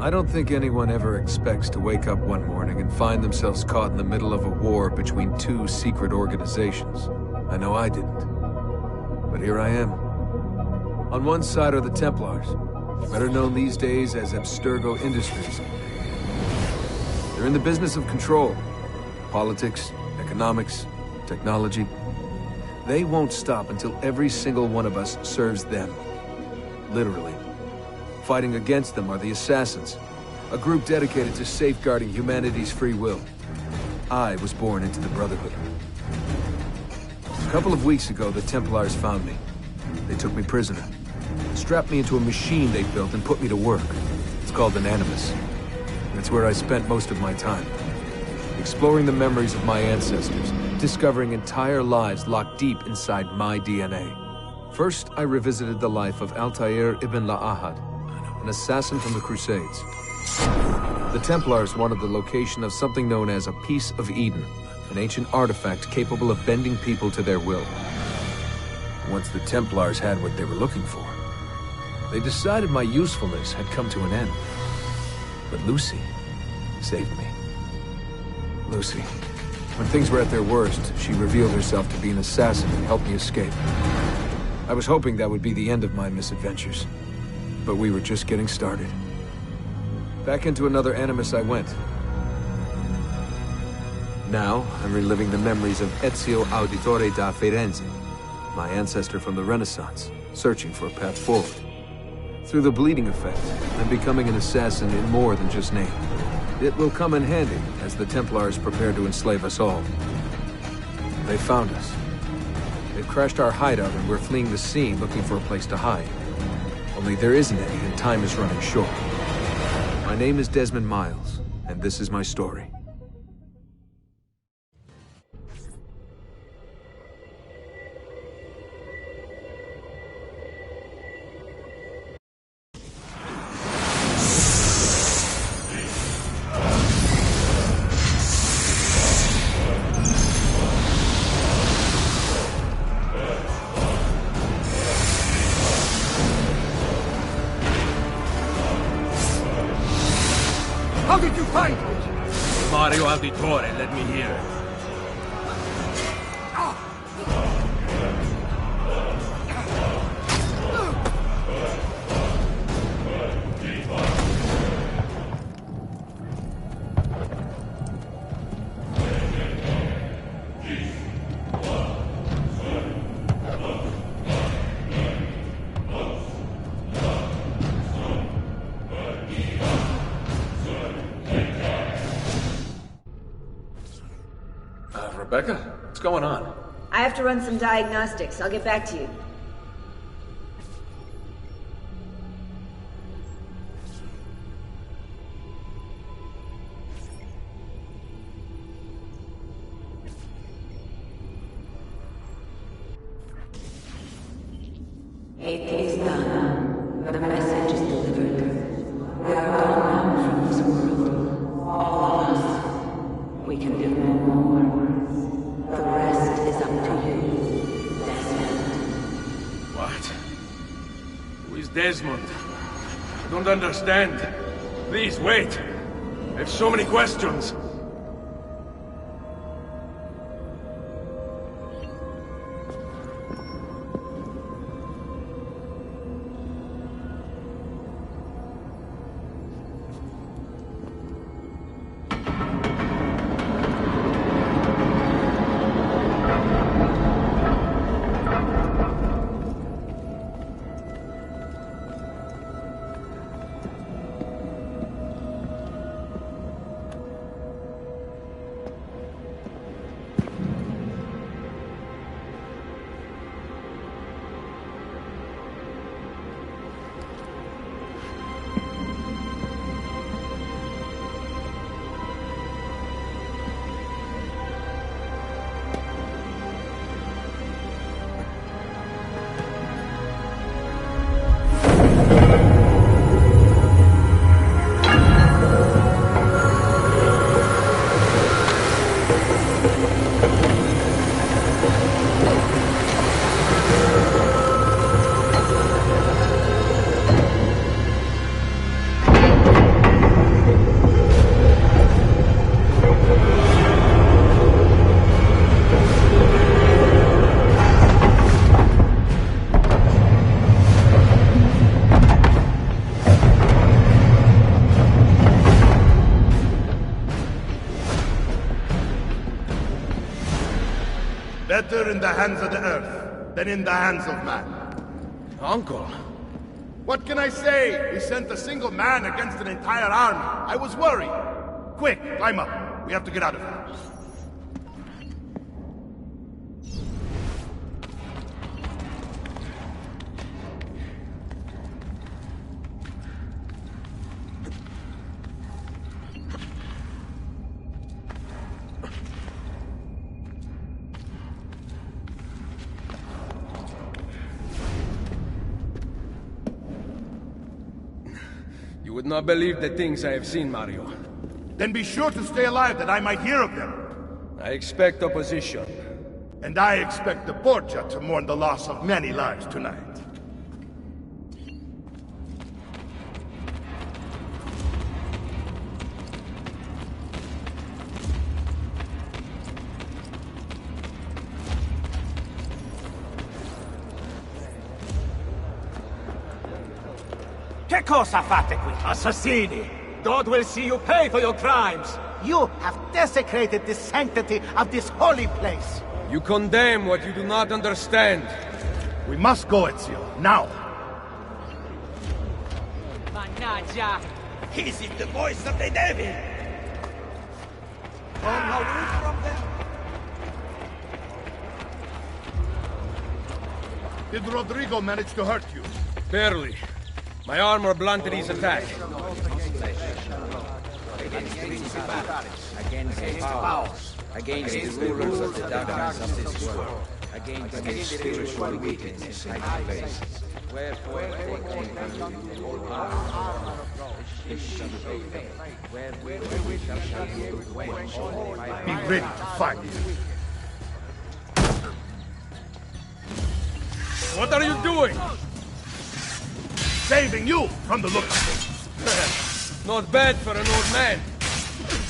I don't think anyone ever expects to wake up one morning and find themselves caught in the middle of a war between two secret organizations. I know I didn't. But here I am. On one side are the Templars, better known these days as Abstergo Industries. They're in the business of control. Politics, economics, technology. They won't stop until every single one of us serves them. Literally. Fighting against them are the Assassins, a group dedicated to safeguarding humanity's free will. I was born into the Brotherhood. A couple of weeks ago, the Templars found me. They took me prisoner, strapped me into a machine they built and put me to work. It's called an Animus. That's where I spent most of my time. Exploring the memories of my ancestors, discovering entire lives locked deep inside my DNA. First, I revisited the life of Altair ibn La'ahad, an assassin from the Crusades. The Templars wanted the location of something known as a Piece of Eden, an ancient artifact capable of bending people to their will. Once the Templars had what they were looking for, they decided my usefulness had come to an end. But Lucy saved me. Lucy. When things were at their worst, she revealed herself to be an assassin and helped me escape. I was hoping that would be the end of my misadventures. But we were just getting started. Back into another Animus I went. Now, I'm reliving the memories of Ezio Auditore da Firenze, my ancestor from the Renaissance, searching for a path forward. Through the bleeding effect, I'm becoming an assassin in more than just name. It will come in handy as the Templars prepare to enslave us all. They found us. They've crashed our hideout and we're fleeing the scene looking for a place to hide. Only there isn't any and time is running short. My name is Desmond Miles, and this is my story. How did you find it? Mario Auditore, let me hear. Rebecca? What's going on? I have to run some diagnostics. I'll get back to you. It is done. The message is delivered. We are gone now from this world. All of us. We can do no more. The rest is up to you, Desmond. What? Who is Desmond? I don't understand. Please, wait. I have so many questions. Better in the hands of the earth than in the hands of man. Uncle. What can I say? We sent a single man against an entire army. I was worried. Quick, climb up. We have to get out of here. You would not believe the things I have seen, Mario. Then be sure to stay alive that I might hear of them. I expect opposition. And I expect the Borgia to mourn the loss of many lives tonight. Che cosa fate qui? Assassini! God will see you pay for your crimes! You have desecrated the sanctity of this holy place! You condemn what you do not understand. We must go, Ezio, now! Mannaggia! Is it the voice of the devil? Come away from them! Did Rodrigo manage to hurt you? Barely. My armor blunted his attack. Against the powers, against the rulers of the darkness of this world, against the spiritual wickedness in high places. Wherefore take you armor the shield of faith, wherewith we shall be able to quench all Be ready to fight. What are you doing? Saving you from the look of things. Not bad for an old man.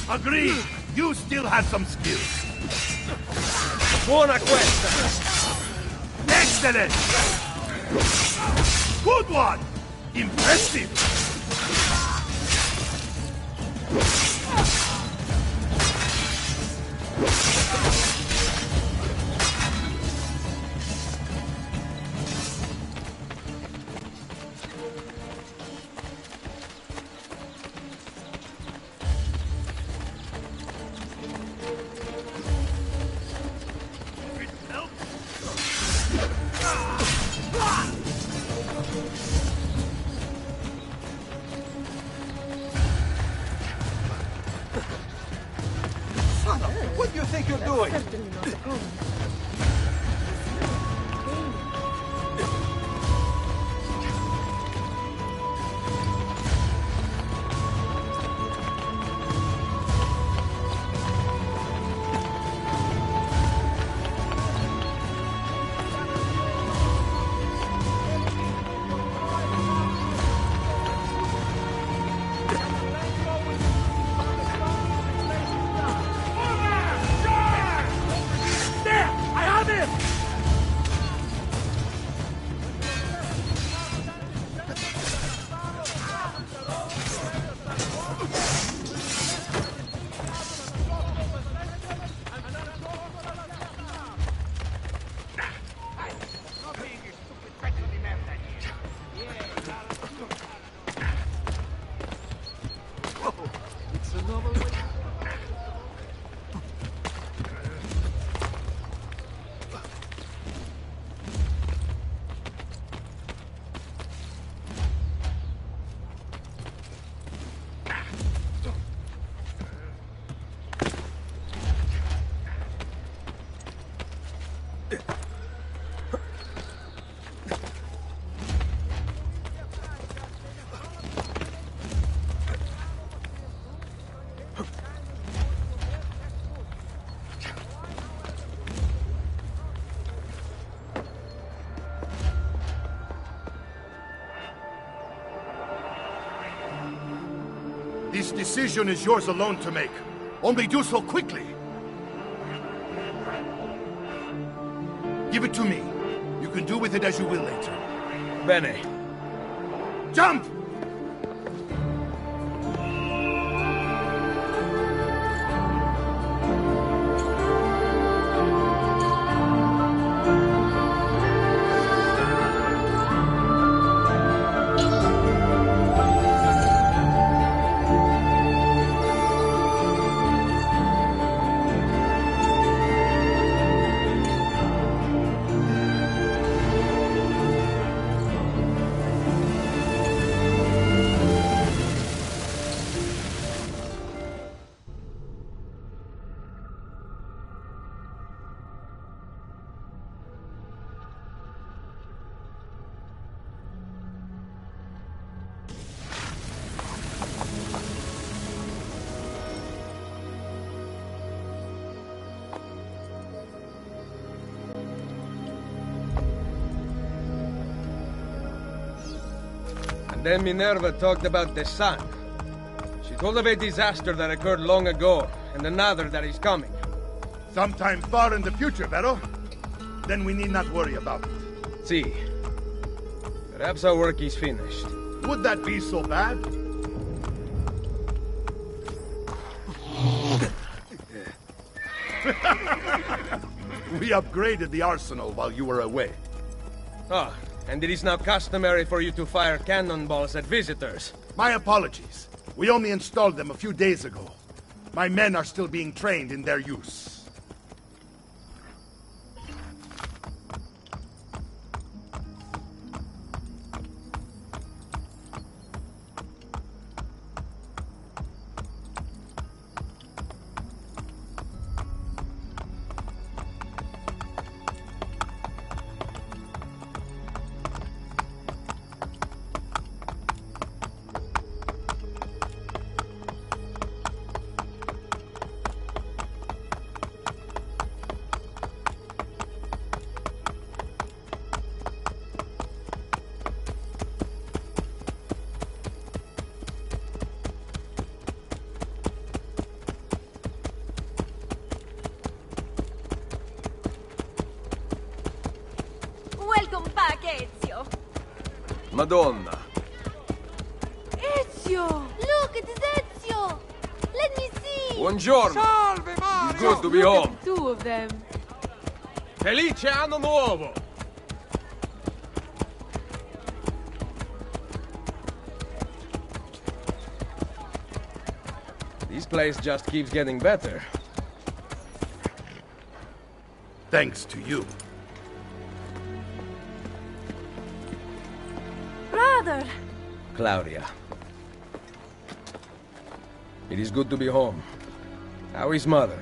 Agreed. You still have some skill. Buona questa. Excellent! Good one! Impressive! What do you think you're doing? This decision is yours alone to make. Only do so quickly. Give it to me. You can do with it as you will later. Bene. Jump! then Minerva talked about the sun. She told of a disaster that occurred long ago, and another that is coming. Sometime far in the future, Vero? Then we need not worry about it. See. Perhaps our work is finished. Would that be so bad? We upgraded the arsenal while you were away. Ah, and it is now customary for you to fire cannonballs at visitors. My apologies. We only installed them a few days ago. My men are still being trained in their use. Welcome back, Ezio. Madonna. Ezio! Look, it is Ezio! Let me see! Buongiorno. Salve, Mario! It's good to be home. Two of them. Felice anno nuovo! This place just keeps getting better. Thanks to you. Brother! Claudia. It is good to be home. How is Mother?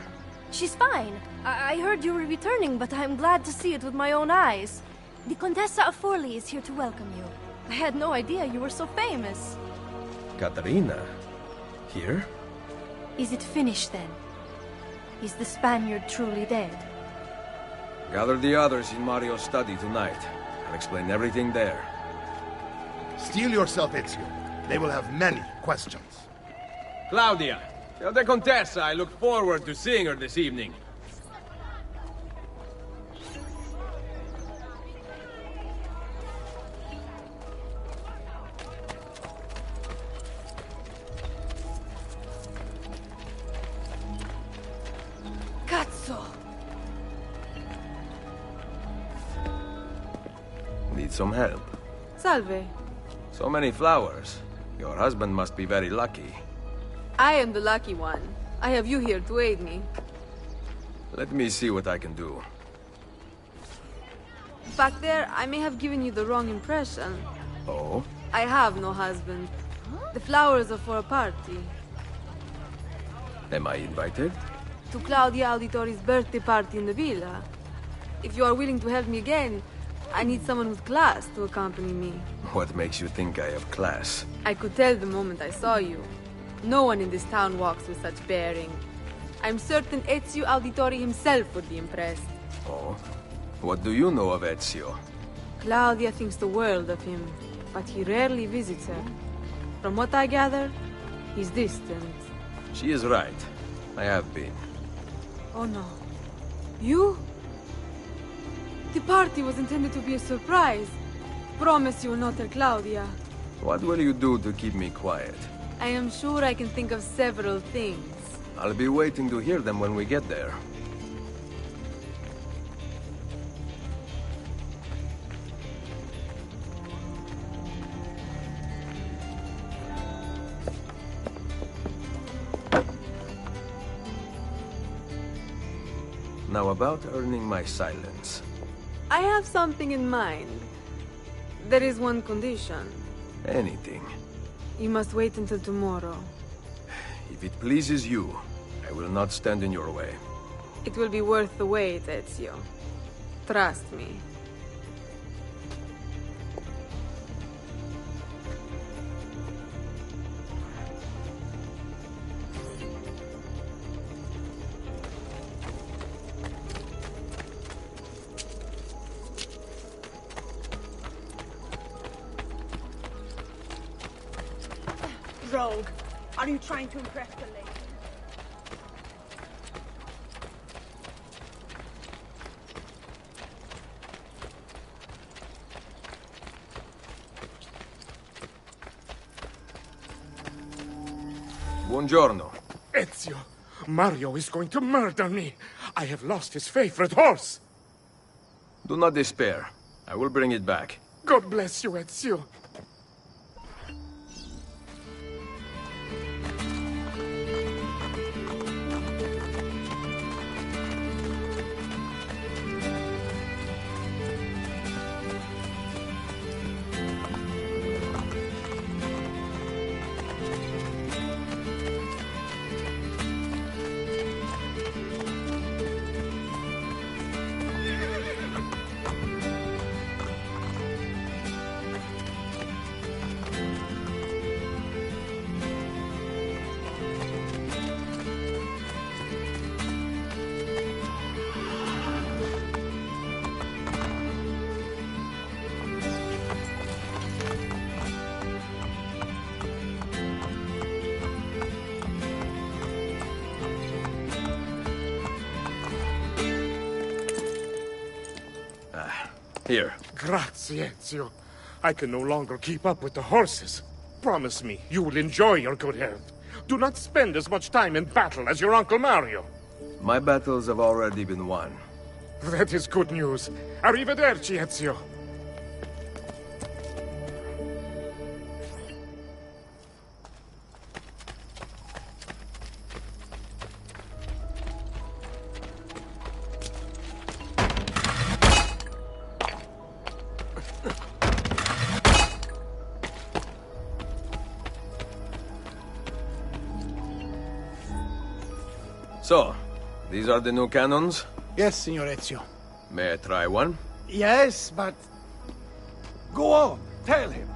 She's fine. I heard you were returning, but I'm glad to see it with my own eyes. The Contessa of Forli is here to welcome you. I had no idea you were so famous. Caterina? Here? Is it finished then? Is the Spaniard truly dead? Gather the others in Mario's study tonight. I'll explain everything there. Steel yourself, Ezio. They will have many questions. Claudia! Tell the Contessa I look forward to seeing her this evening. Cazzo! Need some help? Salve. So many flowers. Your husband must be very lucky. I am the lucky one. I have you here to aid me. Let me see what I can do. Back there, I may have given you the wrong impression. Oh? I have no husband. The flowers are for a party. Am I invited? To Claudia Auditori's birthday party in the villa. If you are willing to help me again, I need someone with class to accompany me. What makes you think I have class? I could tell the moment I saw you. No one in this town walks with such bearing. I'm certain Ezio Auditori himself would be impressed. Oh? What do you know of Ezio? Claudia thinks the world of him, but he rarely visits her. From what I gather, he's distant. She is right. I have been. Oh no. You? The party was intended to be a surprise. Promise you will not tell Claudia. What will you do to keep me quiet? I am sure I can think of several things. I'll be waiting to hear them when we get there. Now about earning my silence. I have something in mind. There is one condition. Anything. You must wait until tomorrow. If it pleases you, I will not stand in your way. It will be worth the wait, Ezio. Trust me. rogue. Are you trying to impress the lady? Buongiorno. Ezio, Mario is going to murder me. I have lost his favorite horse. Do not despair. I will bring it back. God bless you, Ezio. Here. Grazie, Ezio. I can no longer keep up with the horses. Promise me you will enjoy your good health. Do not spend as much time in battle as your Uncle Mario. My battles have already been won. That is good news. Arrivederci, Ezio. So, these are the new cannons? Yes, Signor Ezio. May I try one? Yes, but... Go on, tell him.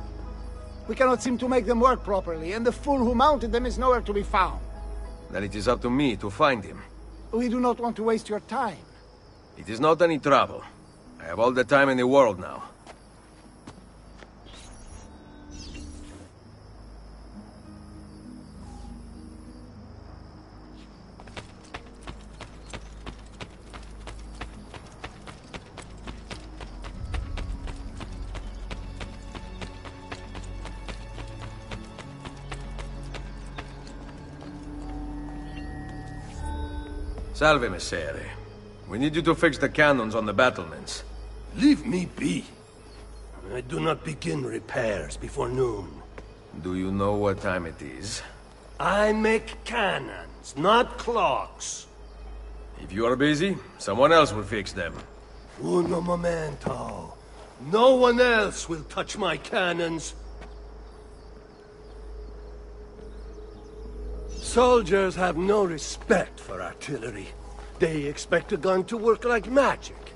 We cannot seem to make them work properly, and the fool who mounted them is nowhere to be found. Then it is up to me to find him. We do not want to waste your time. It is not any trouble. I have all the time in the world now. Salve, Messere. We need you to fix the cannons on the battlements. Leave me be. I do not begin repairs before noon. Do you know what time it is? I make cannons, not clocks. If you are busy, someone else will fix them. Uno momento. No one else will touch my cannons. Soldiers have no respect for artillery. They expect a gun to work like magic.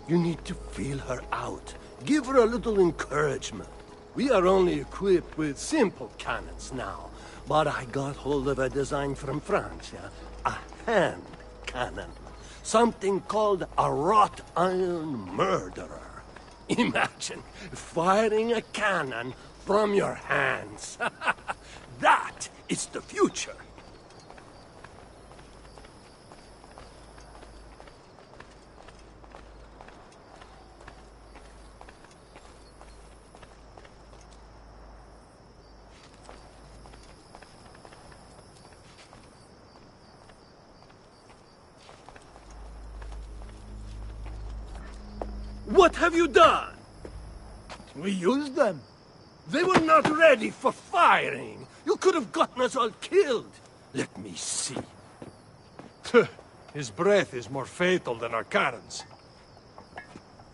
You need to feel her out. Give her a little encouragement. We are only equipped with simple cannons now. But I got hold of a design from France, a hand cannon. Something called a wrought iron murderer. Imagine firing a cannon from your hands. That is the future. What have you done? We used them. They were not ready for firing. You could have gotten us all killed. Let me see. His breath is more fatal than our cannons.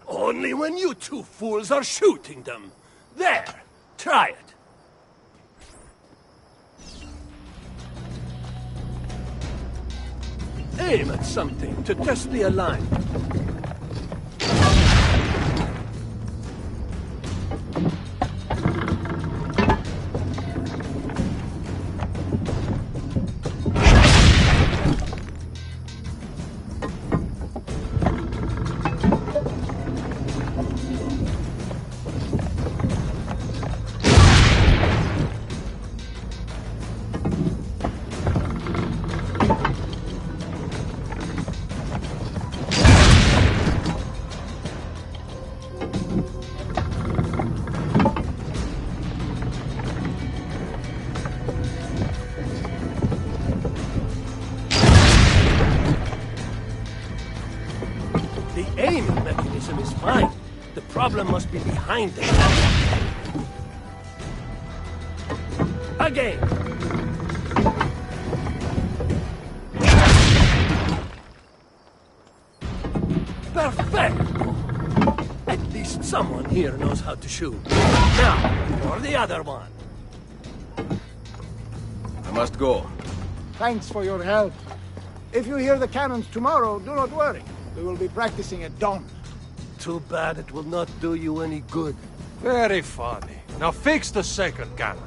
Only when you two fools are shooting them. There, try it. Aim at something to test the alignment. fine. The problem must be behind them. Again! Perfecto! At least someone here knows how to shoot. Now, for the other one. I must go. Thanks for your help. If you hear the cannons tomorrow, do not worry. We will be practicing at dawn. Too bad it will not do you any good. Very funny. Now fix the second cannon.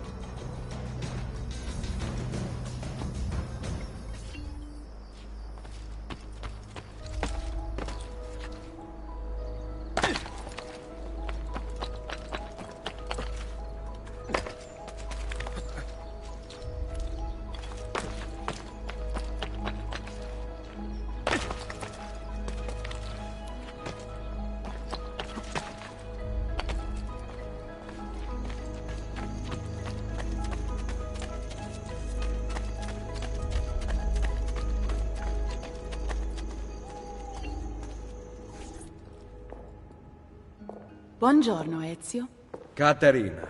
Buongiorno, Ezio. Caterina,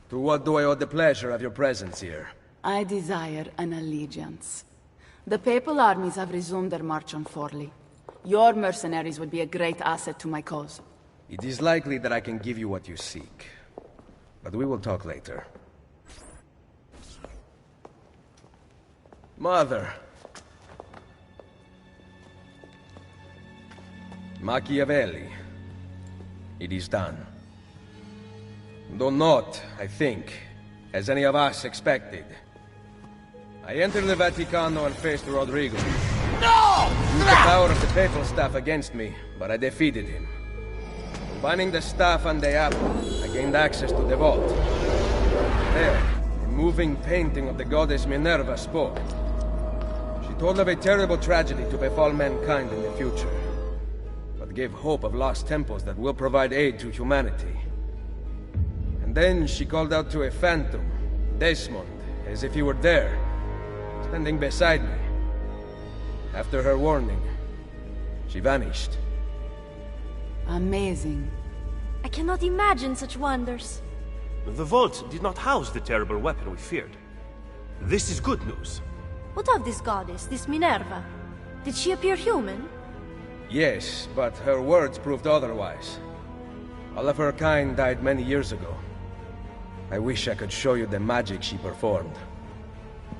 to what do I owe the pleasure of your presence here? I desire an allegiance. The papal armies have resumed their march on Forli. Your mercenaries would be a great asset to my cause. It is likely that I can give you what you seek. But we will talk later. Mother. Machiavelli. It is done. Though not, I think, as any of us expected. I entered the Vaticano and faced Rodrigo. No! Used the power of the papal staff against me, but I defeated him. Combining the staff and the apple, I gained access to the vault. There, a moving painting of the goddess Minerva spoke. She told of a terrible tragedy to befall mankind in the future, but gave hope of lost temples that will provide aid to humanity. And then she called out to a phantom, Desmond, as if he were there, standing beside me. After her warning, she vanished. Amazing. I cannot imagine such wonders. The vault did not house the terrible weapon we feared. This is good news. What of this goddess, this Minerva? Did she appear human? Yes, but her words proved otherwise. All of her kind died many years ago. I wish I could show you the magic she performed.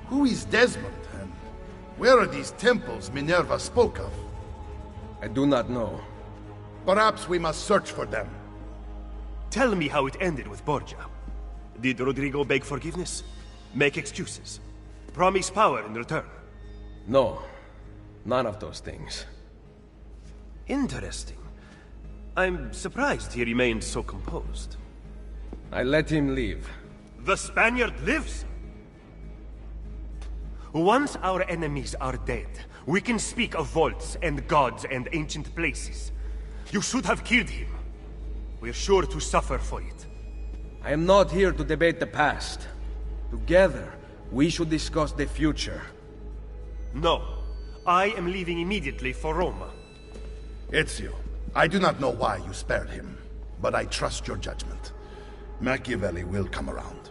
Who is Desmond, and where are these temples Minerva spoke of? I do not know. Perhaps we must search for them. Tell me how it ended with Borgia. Did Rodrigo beg forgiveness? Make excuses? Promise power in return? No. None of those things. Interesting. I'm surprised he remained so composed. I let him leave. The Spaniard lives! Once our enemies are dead, we can speak of vaults and gods and ancient places. You should have killed him. We're sure to suffer for it. I am not here to debate the past. Together, we should discuss the future. No. I am leaving immediately for Roma. Ezio, I do not know why you spared him, but I trust your judgment. Machiavelli will come around.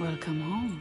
Welcome home.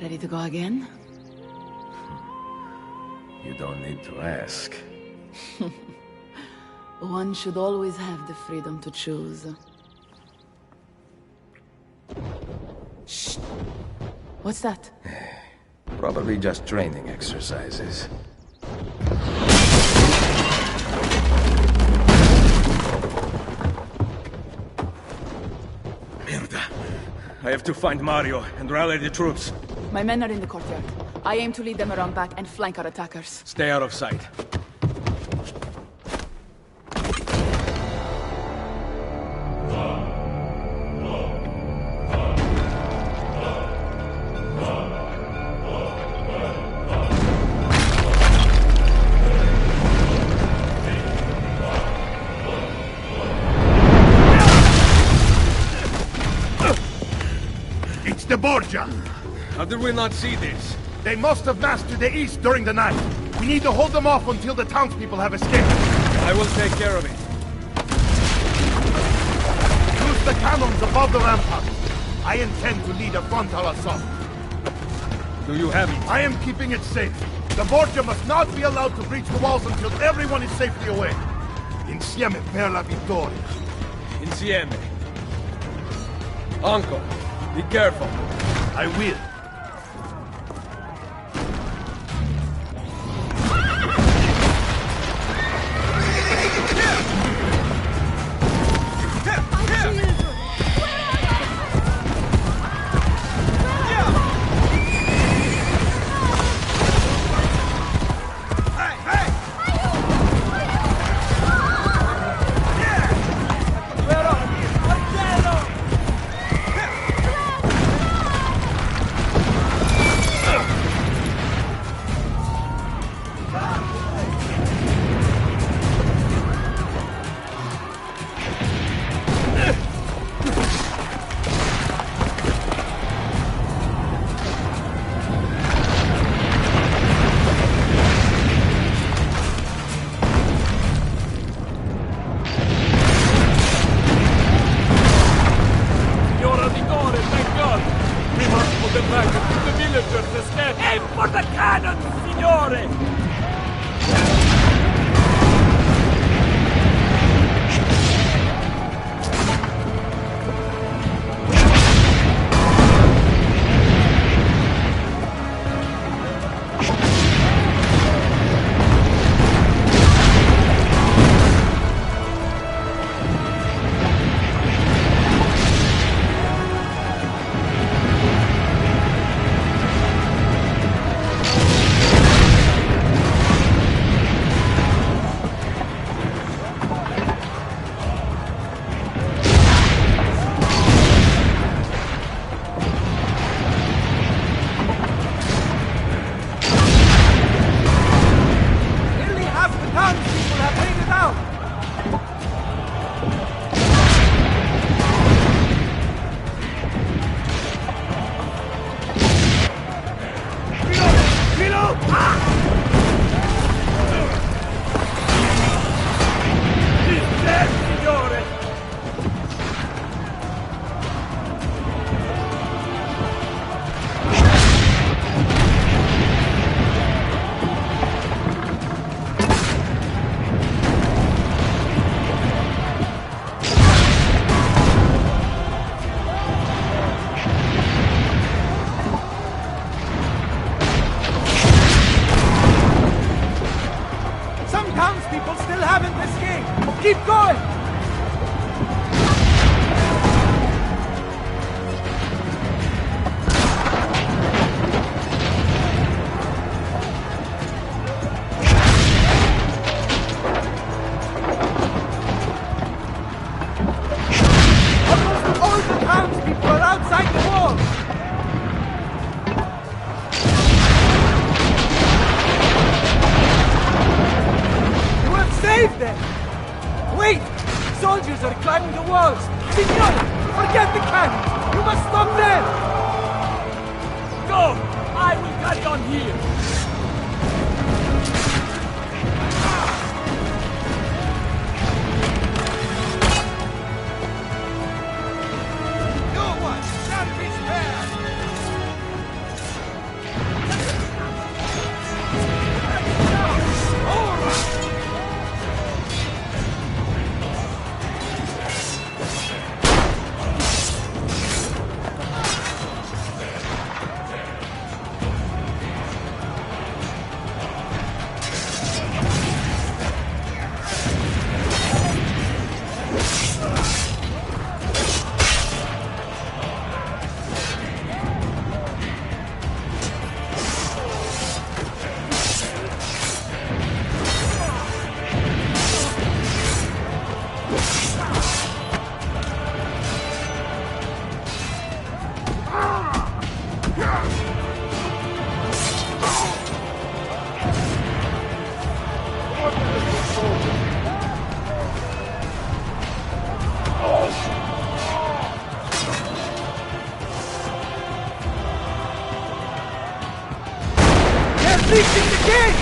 Ready to go again? You don't need to ask. One should always have the freedom to choose. Shh! What's that? Probably just training exercises. Mierda. I have to find Mario and rally the troops. My men are in the courtyard. I aim to lead them around back and flank our attackers. Stay out of sight. It's the Borgia! How did we not see this? They must have massed to the east during the night. We need to hold them off until the townspeople have escaped. I will take care of it. Use the cannons above the rampart. I intend to lead a frontal assault. Do you have it? I am keeping it safe. The Borgia must not be allowed to breach the walls until everyone is safely away. Insieme per la vittoria. Insieme. Uncle, be careful. I will. haven't escaped! Keep going! Almost all the townspeople are outside the walls! Save them! Wait! Soldiers are climbing the walls! Signor! Forget the cannons! You must stop them! Go! I will carry on here! No one shall be spared! Reaching the gate!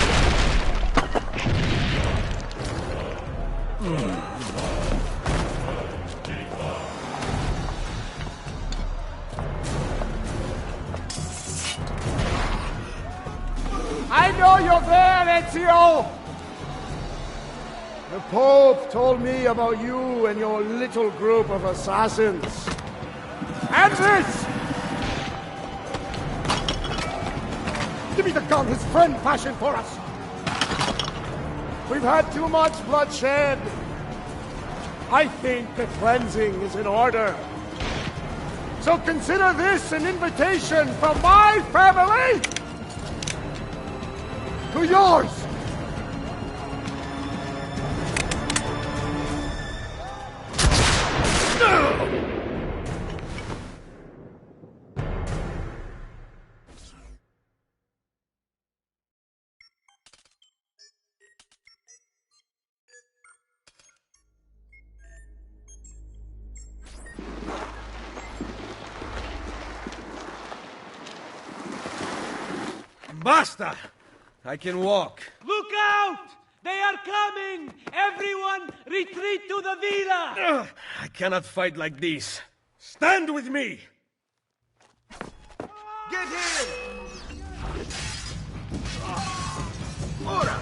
I know you're there, Ezio! The Pope told me about you and your little group of assassins. And this! Give me the gun his friend fashioned for us! We've had too much bloodshed. I think the cleansing is in order. So consider this an invitation from my family to yours! Basta! I can walk. Look out! They are coming! Everyone, retreat to the villa! I cannot fight like this. Stand with me! Get in! Ora!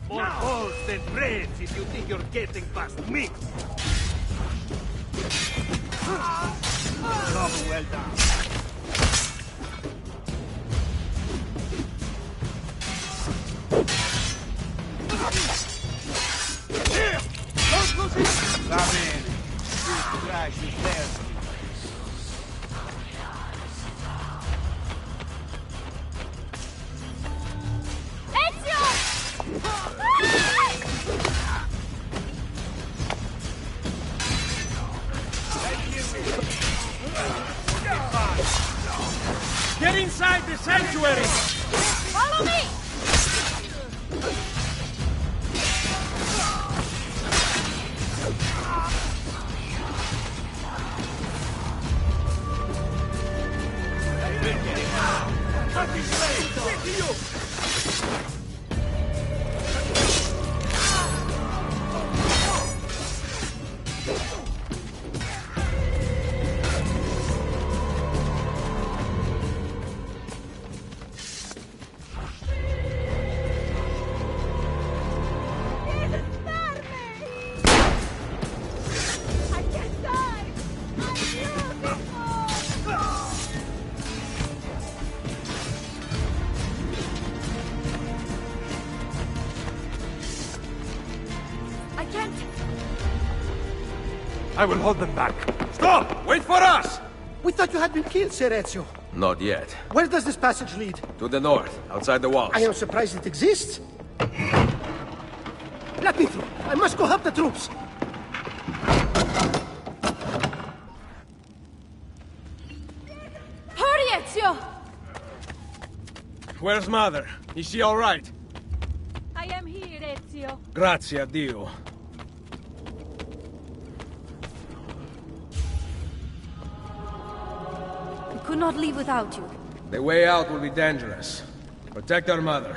More balls than brains if you think you're getting past me! Job well done. Don't lose it! Va bene. This trash is theirs. Ezio! Get inside the sanctuary! Follow me! I can't... I will hold them back. Stop! Wait for us! We thought you had been killed, Sir Ezio. Not yet. Where does this passage lead? To the north, outside the walls. I am surprised it exists. Let me through. I must go help the troops. Hurry, Ezio! Where's Mother? Is she all right? I am here, Ezio. Grazie a Dio. We could not leave without you. The way out will be dangerous. Protect our mother.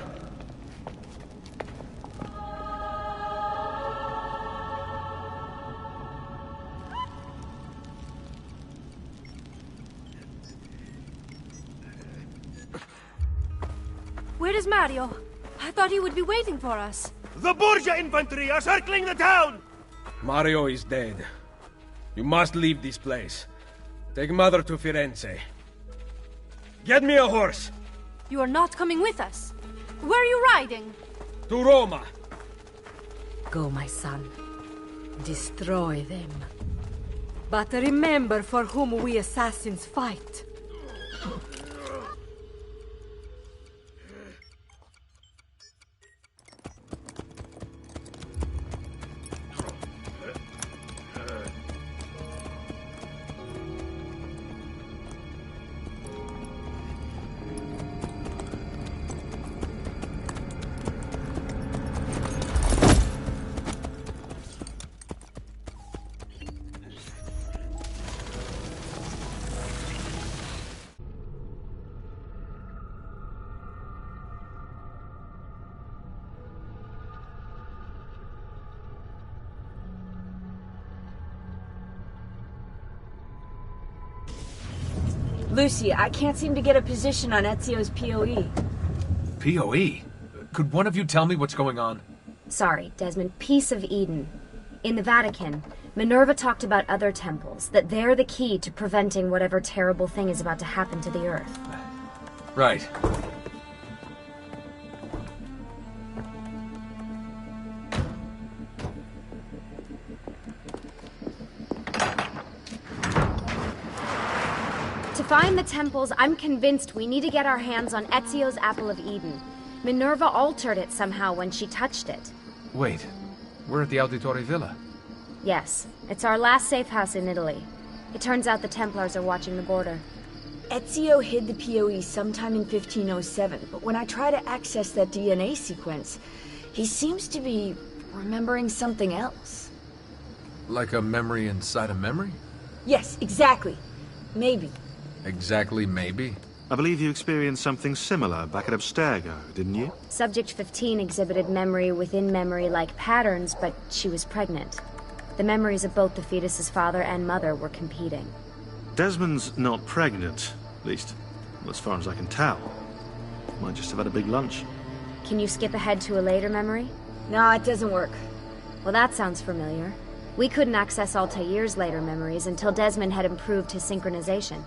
Where is Mario? I thought he would be waiting for us. The Borgia infantry are circling the town! Mario is dead. You must leave this place. Take Mother to Firenze. Get me a horse! You are not coming with us. Where are you riding? To Roma! Go, my son. Destroy them. But remember for whom we assassins fight. Lucy, I can't seem to get a position on Ezio's POE. POE? Could one of you tell me what's going on? Sorry, Desmond. Piece of Eden. In the Vatican, Minerva talked about other temples, that they're the key to preventing whatever terrible thing is about to happen to the Earth. Right. To find the temples, I'm convinced we need to get our hands on Ezio's Apple of Eden. Minerva altered it somehow when she touched it. Wait, we're at the Auditore Villa. Yes, it's our last safe house in Italy. It turns out the Templars are watching the border. Ezio hid the POE sometime in 1507, but when I try to access that DNA sequence, he seems to be remembering something else. Like a memory inside a memory? Yes, exactly. Maybe. Exactly, maybe? I believe you experienced something similar back at Abstergo, didn't you? Subject 15 exhibited memory within memory-like patterns, but she was pregnant. The memories of both the fetus's father and mother were competing. Desmond's not pregnant. At least, as far as I can tell. Might just have had a big lunch. Can you skip ahead to a later memory? No, it doesn't work. Well, that sounds familiar. We couldn't access Altair's later memories until Desmond had improved his synchronization.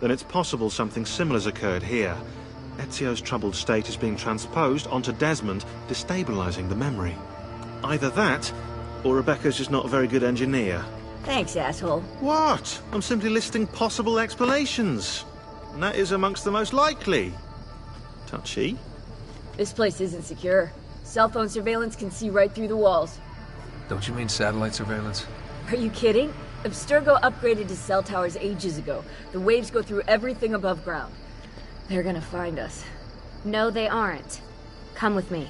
Then it's possible something similar's occurred here. Ezio's troubled state is being transposed onto Desmond, destabilizing the memory. Either that, or Rebecca's just not a very good engineer. Thanks, asshole. What? I'm simply listing possible explanations. And that is amongst the most likely. Touchy? This place isn't secure. Cell phone surveillance can see right through the walls. Don't you mean satellite surveillance? Are you kidding? Abstergo upgraded to cell towers ages ago. The waves go through everything above ground. They're gonna find us. No, they aren't. Come with me.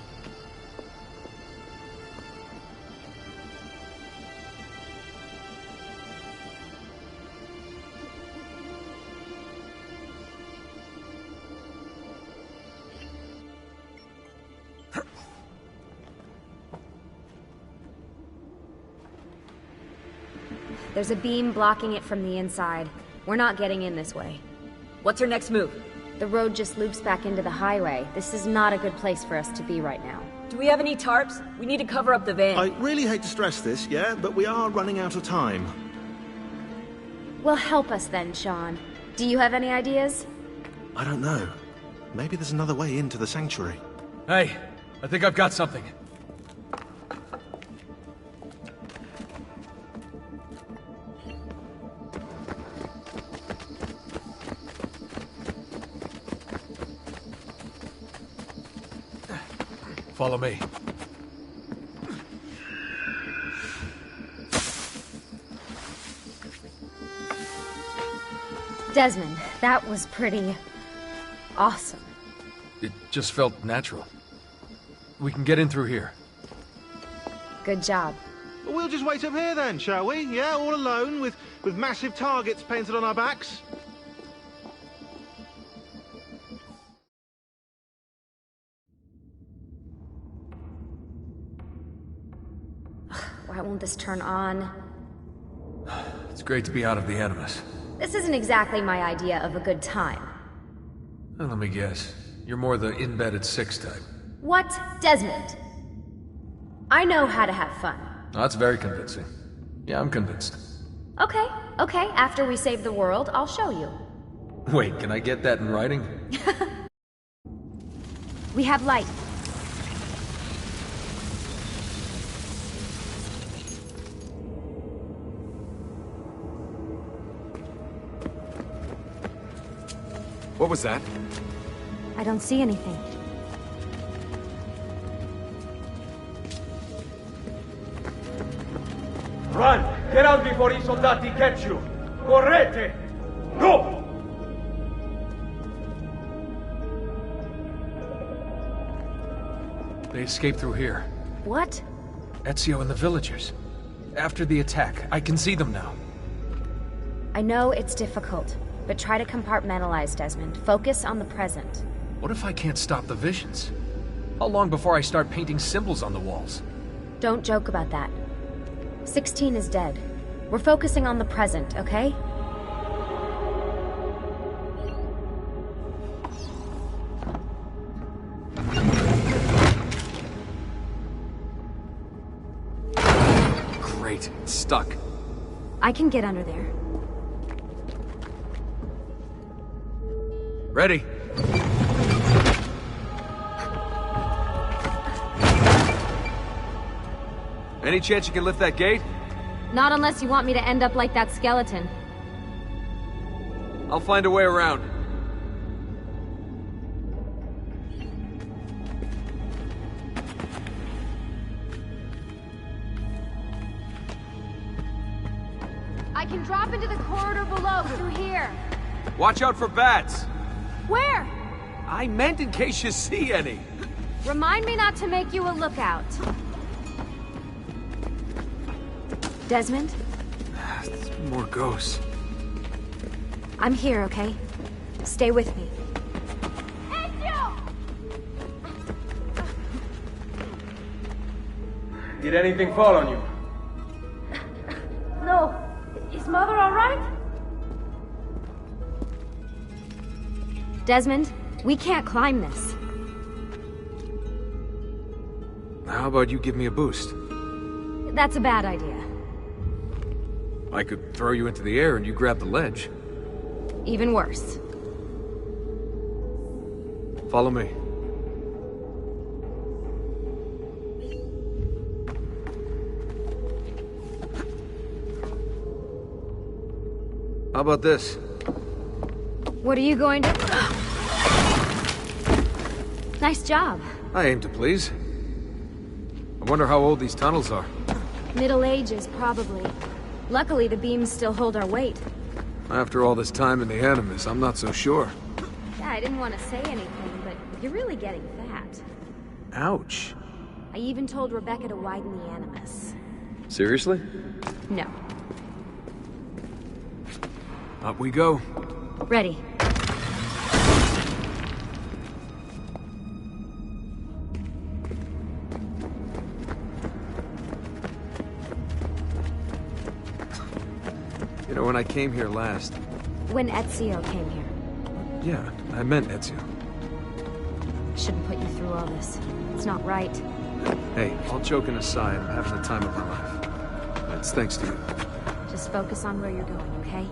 There's a beam blocking it from the inside. We're not getting in this way. What's our next move? The road just loops back into the highway. This is not a good place for us to be right now. Do we have any tarps? We need to cover up the van. I really hate to stress this, yeah, but we are running out of time. Well, help us then, Sean. Do you have any ideas? I don't know. Maybe there's another way into the sanctuary. Hey, I think I've got something. Follow me. Desmond, that was pretty awesome. It just felt natural. We can get in through here. Good job. Well, we'll just wait up here then, shall we? Yeah, all alone with massive targets painted on our backs. Why won't this turn on? It's great to be out of the Animus. This isn't exactly my idea of a good time. Well, let me guess. You're more the in-bed-at-6 type. What? Desmond? I know how to have fun. Oh, that's very convincing. Yeah, I'm convinced. Okay, after we save the world, I'll show you. Wait, can I get that in writing? We have light. What was that? I don't see anything. Run! Get out before I soldati catch you! Correte! Go! They escaped through here. What? Ezio and the villagers. After the attack, I can see them now. I know it's difficult, but try to compartmentalize, Desmond. Focus on the present. What if I can't stop the visions? How long before I start painting symbols on the walls? Don't joke about that. 16 is dead. We're focusing on the present, okay? Great, it's stuck. I can get under there. Ready. Any chance you can lift that gate? Not unless you want me to end up like that skeleton. I'll find a way around. I can drop into the corridor below through here. Watch out for bats! Where? I meant in case you see any. Remind me not to make you a lookout. Desmond? More ghosts. I'm here, okay? Stay with me. Did anything fall on you? No. Is Mother all right? Desmond, we can't climb this. How about you give me a boost? That's a bad idea. I could throw you into the air and you grab the ledge. Even worse. Follow me. How about this? What are you going to... Nice job. I aim to please. I wonder how old these tunnels are. Middle Ages, probably. Luckily, the beams still hold our weight. After all this time in the Animus, I'm not so sure. Yeah, I didn't want to say anything, but you're really getting fat. Ouch. I even told Rebecca to widen the Animus. Seriously? No. Up we go. Ready. You know, when I came here last... When Ezio came here. Yeah, I meant Ezio. I shouldn't put you through all this. It's not right. Hey, all joking aside, I'm having the time of my life. That's thanks to you. Just focus on where you're going, okay?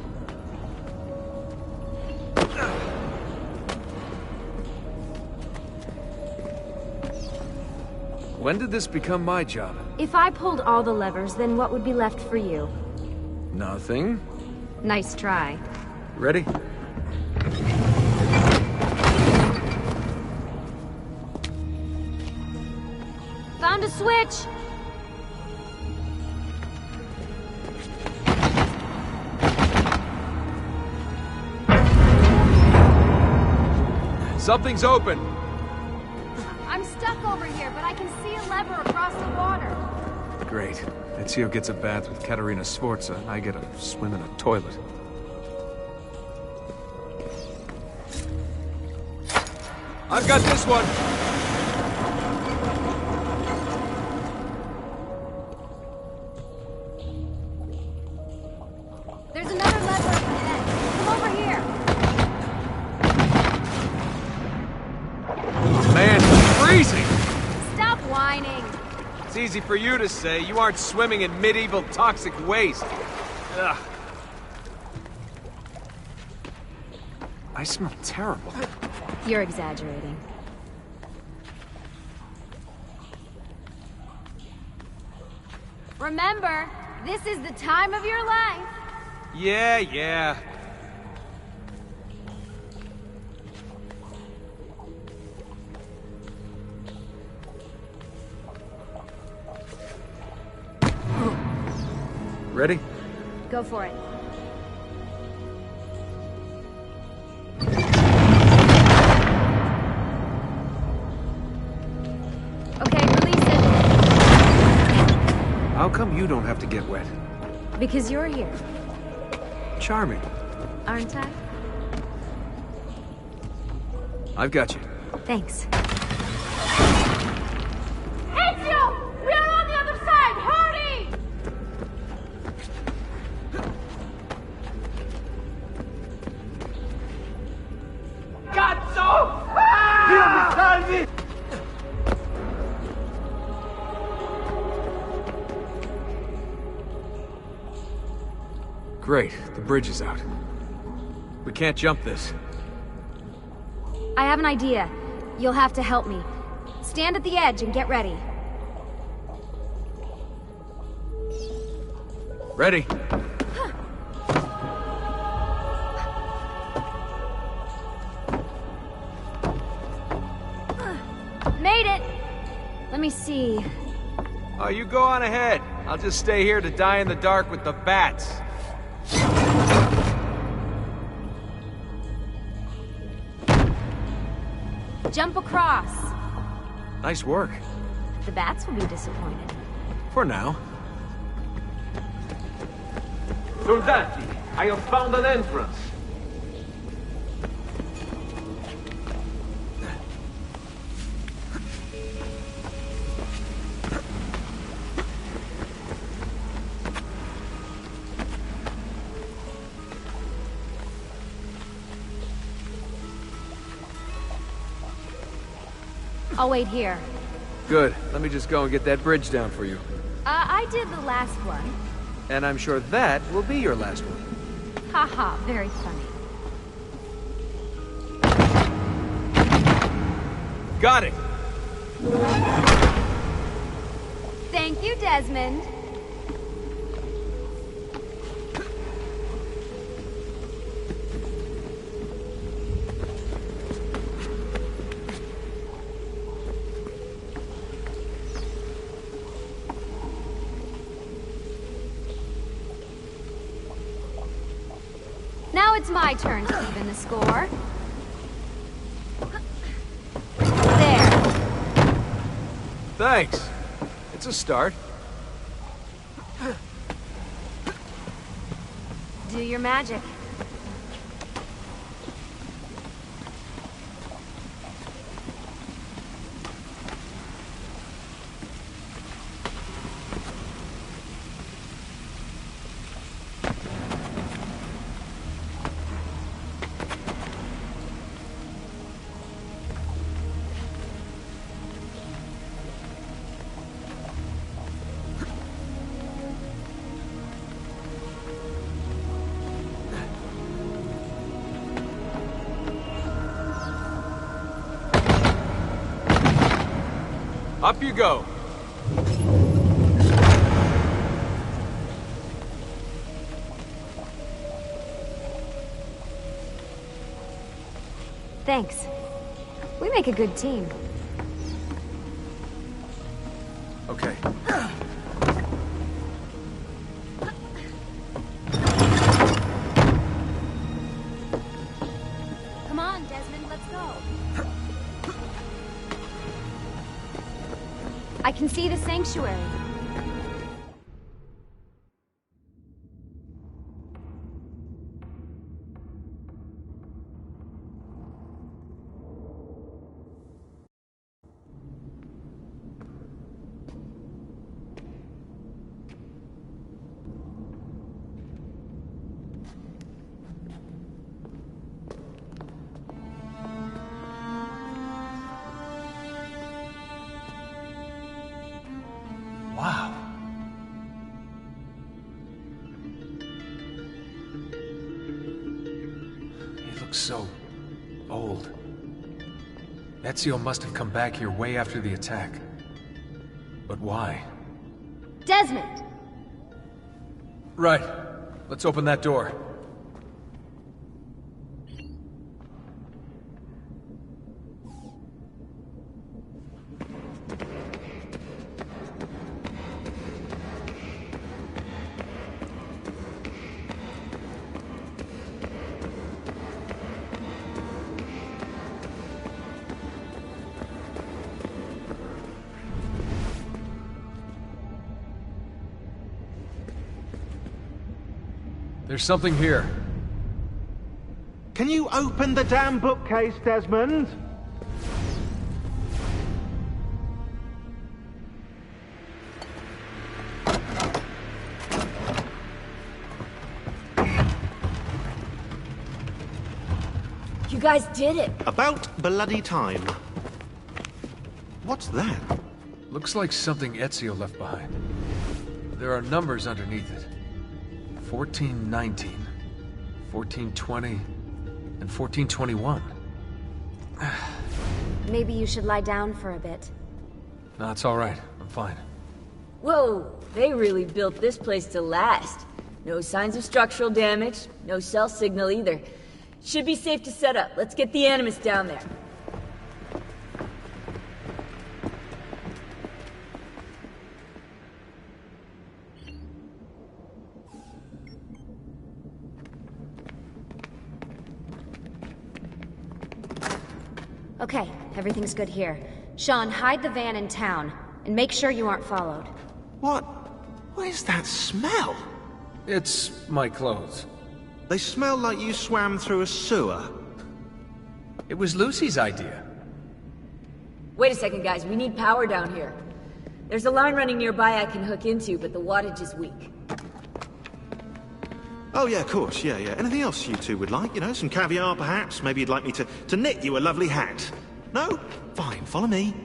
When did this become my job? If I pulled all the levers, then what would be left for you? Nothing. Nice try. Ready? Found a switch! Something's open! I'm stuck over here, but I can see a lever across the water. Great. Ezio gets a bath with Katerina Sforza, and I get a swim in a toilet. I've got this one! There's another lever up ahead. Come over here. Man, it's freezing! Stop whining. It's easy for you to say. You aren't swimming in medieval toxic waste. Ugh. I smell terrible. You're exaggerating. Remember, this is the time of your life. Yeah. Ready? Go for it. Okay, release it. How come you don't have to get wet? Because you're here, Charming. aren't I? I've got you. Thanks. Ezio! We are on the other side! Hurry! Cazzo! Dio mi salvi! Great. The bridge is out. We can't jump this. I have an idea. You'll have to help me. Stand at the edge and get ready. Ready? Made it! Let me see. Oh, you go on ahead. I'll just stay here to die in the dark with the bats. Jump across. Nice work. The bats will be disappointed. For now. Soldati, I have found an entrance. I'll wait here. Good. Let me just go and get that bridge down for you. I did the last one. And I'm sure that will be your last one. Haha, very funny. Got it! Thank you, Desmond. Now it's my turn to even the score. There. Thanks. It's a start. Do your magic. Up you go. Thanks. We make a good team. Okay. Come on, Desmond, let's go. I can see the sanctuary. Wow. He looks so old. Ezio must have come back here way after the attack. But why? Desmond! Right. Let's open that door. There's something here. Can you open the damn bookcase, Desmond? You guys did it! About bloody time. What's that? Looks like something Ezio left behind. There are numbers underneath it. 1419, 1420, and 1421. Maybe you should lie down for a bit. No, it's all right. I'm fine. Whoa, they really built this place to last. No signs of structural damage, no cell signal either. Should be safe to set up. Let's get the Animus down there. Okay, everything's good here. Sean, hide the van in town, and make sure you aren't followed. What is that smell? It's my clothes. They smell like you swam through a sewer. It was Lucy's idea. Wait a second, guys. We need power down here. There's a line running nearby I can hook into, but the wattage is weak. Oh, yeah, of course, yeah. Anything else you two would like? You know, some caviar, perhaps? Maybe you'd like me to knit you a lovely hat? No? Fine, follow me.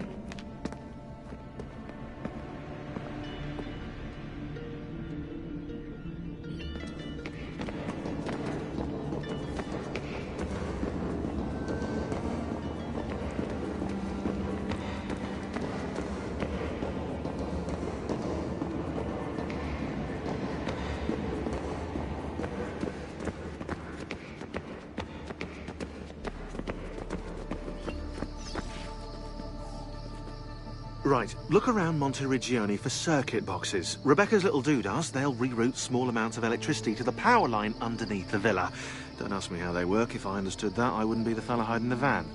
Right, look around Monteriggioni for circuit boxes. Rebecca's little doodahs, they'll reroute small amounts of electricity to the power line underneath the villa. Don't ask me how they work. If I understood that, I wouldn't be the fella hiding the van.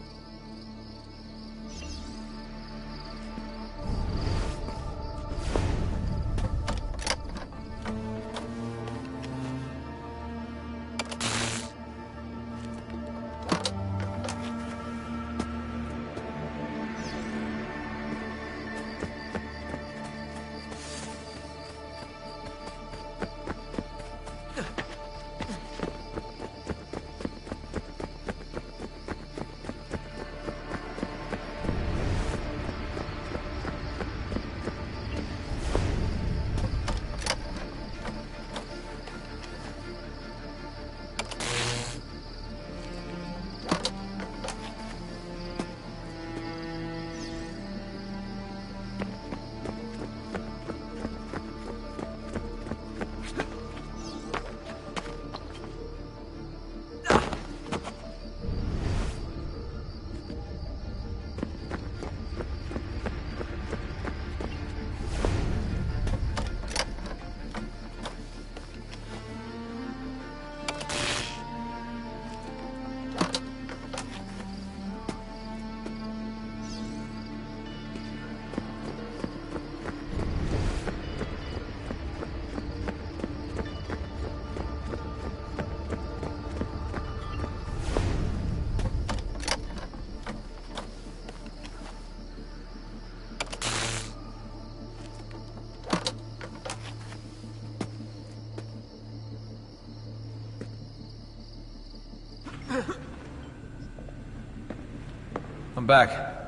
I'm back.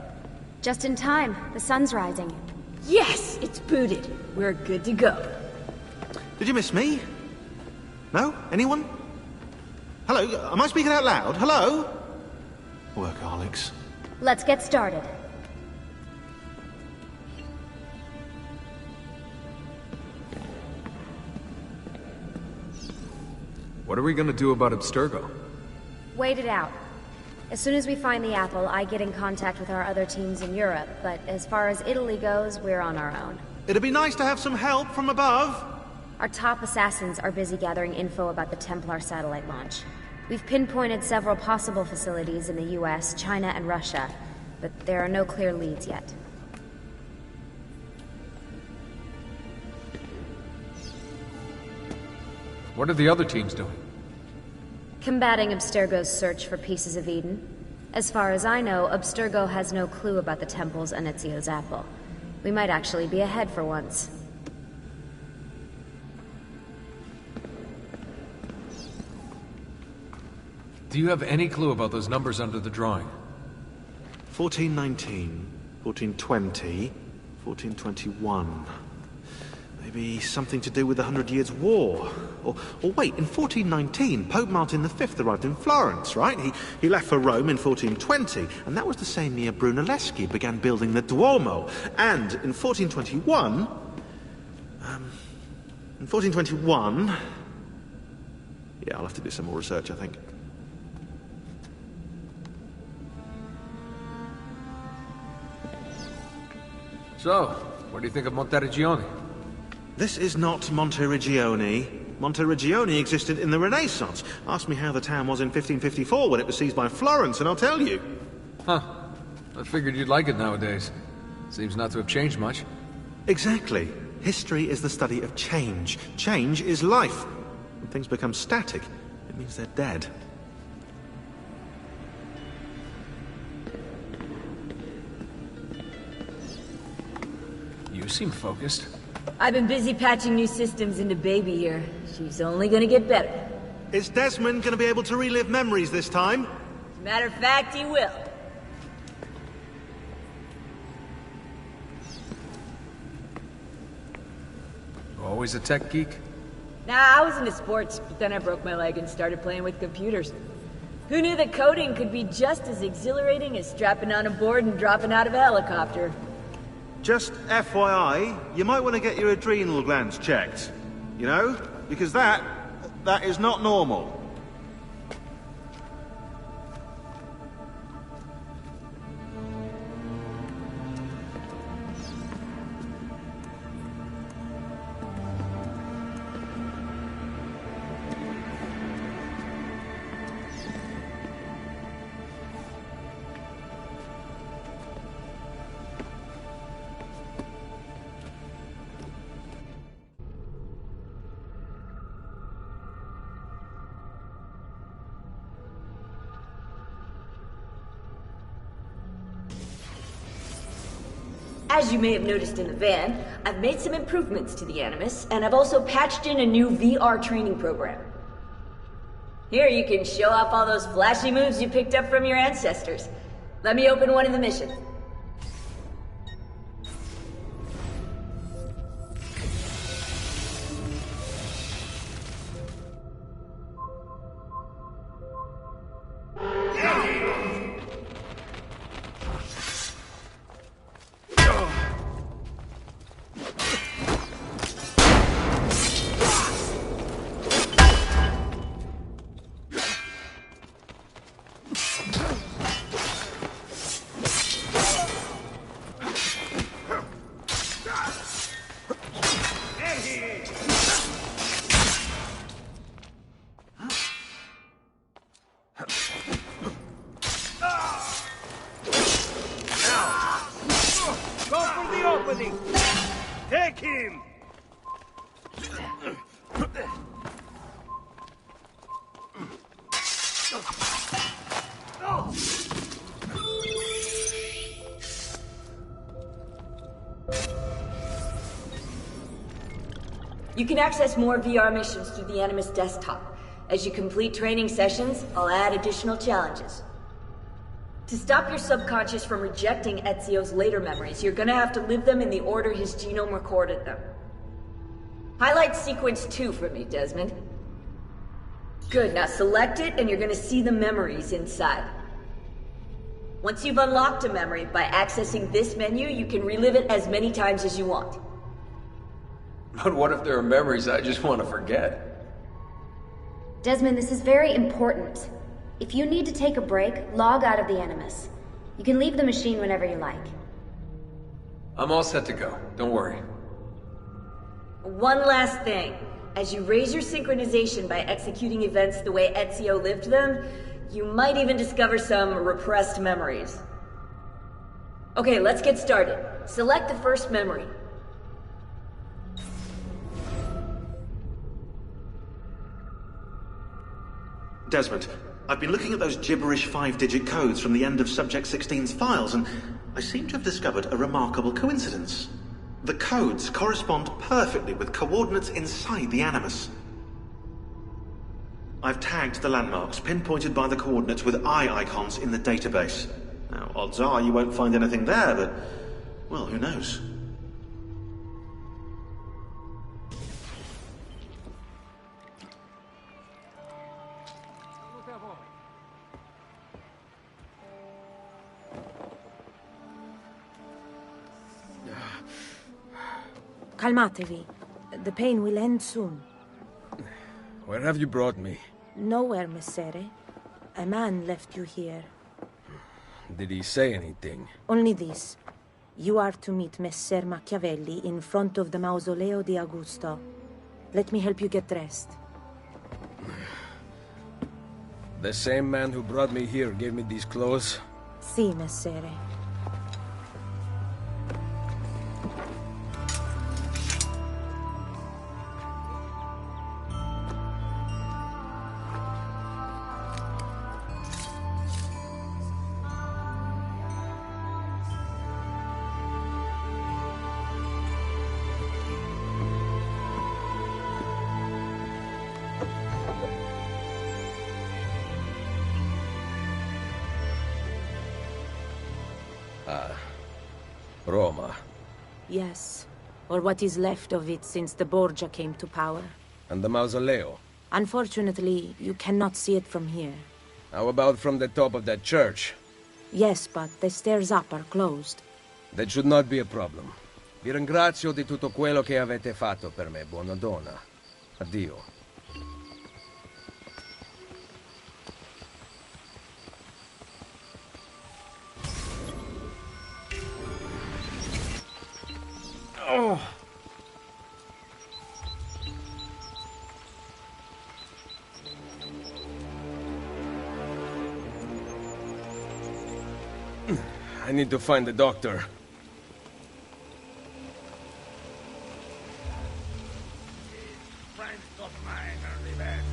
Just in time. The sun's rising. Yes, it's booted. We're good to go. Did you miss me? No? Anyone? Hello? Am I speaking out loud? Hello? Workaholics. Let's get started. What are we gonna do about Abstergo? Wait it out. As soon as we find the apple, I get in contact with our other teams in Europe, but as far as Italy goes, we're on our own. It'd be nice to have some help from above. Our top assassins are busy gathering info about the Templar satellite launch. We've pinpointed several possible facilities in the US, China, and Russia, but there are no clear leads yet. What are the other teams doing? Combating Abstergo's search for pieces of Eden. As far as I know, Abstergo has no clue about the temples and Ezio's apple. We might actually be ahead for once. Do you have any clue about those numbers under the drawing? 1419, 1420, 1421. Maybe something to do with the 100 Years' War. Or wait, in 1419, Pope Martin V arrived in Florence, right? He left for Rome in 1420, and that was the same year Brunelleschi began building the Duomo. And in 1421... Yeah, I'll have to do some more research, I think. So, what do you think of Monteriggioni? This is not Monteriggioni. Monteriggioni existed in the Renaissance. Ask me how the town was in 1554 when it was seized by Florence, and I'll tell you. Huh. I figured you'd like it nowadays. Seems not to have changed much. Exactly. History is the study of change. Change is life. When things become static, it means they're dead. You seem focused. I've been busy patching new systems into Baby here. She's only gonna get better. Is Desmond gonna be able to relive memories this time? As a matter of fact, he will. Always a tech geek? Nah, I was into sports, but then I broke my leg and started playing with computers. Who knew that coding could be just as exhilarating as strapping on a board and dropping out of a helicopter? Just FYI, you might want to get your adrenal glands checked. You know? Because that is not normal. As you may have noticed in the van, I've made some improvements to the Animus, and I've also patched in a new VR training program. Here you can show off all those flashy moves you picked up from your ancestors. Let me open one of the missions. Take him! You can access more VR missions through the Animus desktop. As you complete training sessions, I'll add additional challenges. To stop your subconscious from rejecting Ezio's later memories, you're gonna have to live them in the order his genome recorded them. Highlight sequence 2 for me, Desmond. Good, now select it and you're gonna see the memories inside. Once you've unlocked a memory, by accessing this menu, you can relive it as many times as you want. But what if there are memories I just want to forget? Desmond, this is very important. If you need to take a break, log out of the Animus. You can leave the machine whenever you like. I'm all set to go. Don't worry. One last thing. As you raise your synchronization by executing events the way Ezio lived them, you might even discover some repressed memories. Okay, let's get started. Select the first memory. Desmond, I've been looking at those gibberish 5-digit codes from the end of Subject 16's files, and I seem to have discovered a remarkable coincidence. The codes correspond perfectly with coordinates inside the Animus. I've tagged the landmarks, pinpointed by the coordinates with eye icons in the database. Now, odds are you won't find anything there, but, well, who knows? Calmatevi. The pain will end soon. Where have you brought me? Nowhere, Messere. A man left you here. Did he say anything? Only this. You are to meet Messer Machiavelli in front of the Mausoleo di Augusto. Let me help you get dressed. The same man who brought me here gave me these clothes? Si, Messere. Roma. Yes, or what is left of it since the Borgia came to power. And the Mausoleo? Unfortunately, you cannot see it from here. How about from the top of that church? Yes, but the stairs up are closed. That should not be a problem. Vi ringrazio di tutto quello che avete fatto per me, buona donna. Addio. Oh. I need to find the doctor. Friends of mine are the best.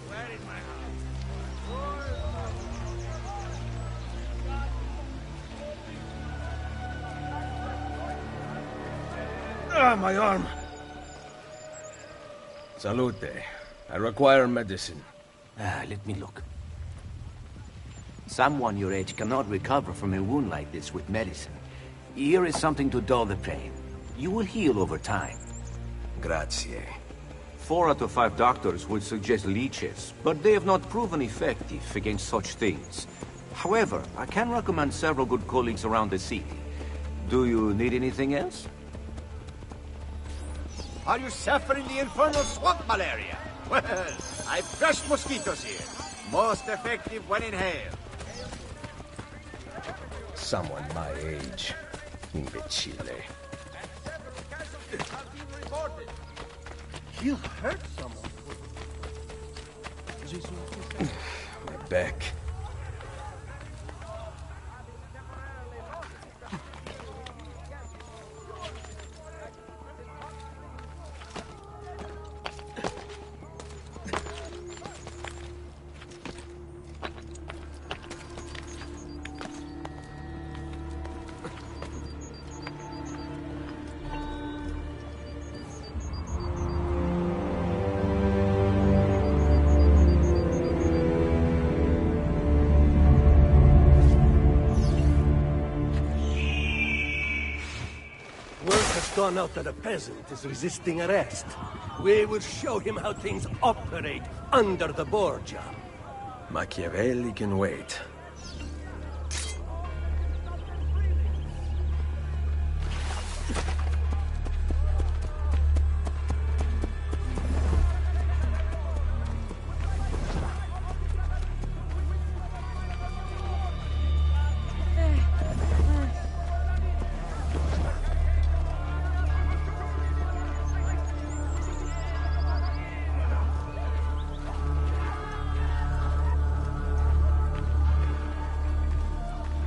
Where is my house? My arm. Salute. I require medicine. Let me look. Someone your age cannot recover from a wound like this with medicine. Here is something to dull the pain. You will heal over time. Grazie. 4 out of 5 doctors would suggest leeches, but they have not proven effective against such things. However, I can recommend several good colleagues around the city. Do you need anything else? Are you suffering the infernal swamp malaria? Well, I've crushed mosquitoes here. Most effective when inhaled. Someone my age. Imbecile. You hurt someone. My back. just gone out that a peasant is resisting arrest. We will show him how things operate under the Borgia. Machiavelli can wait.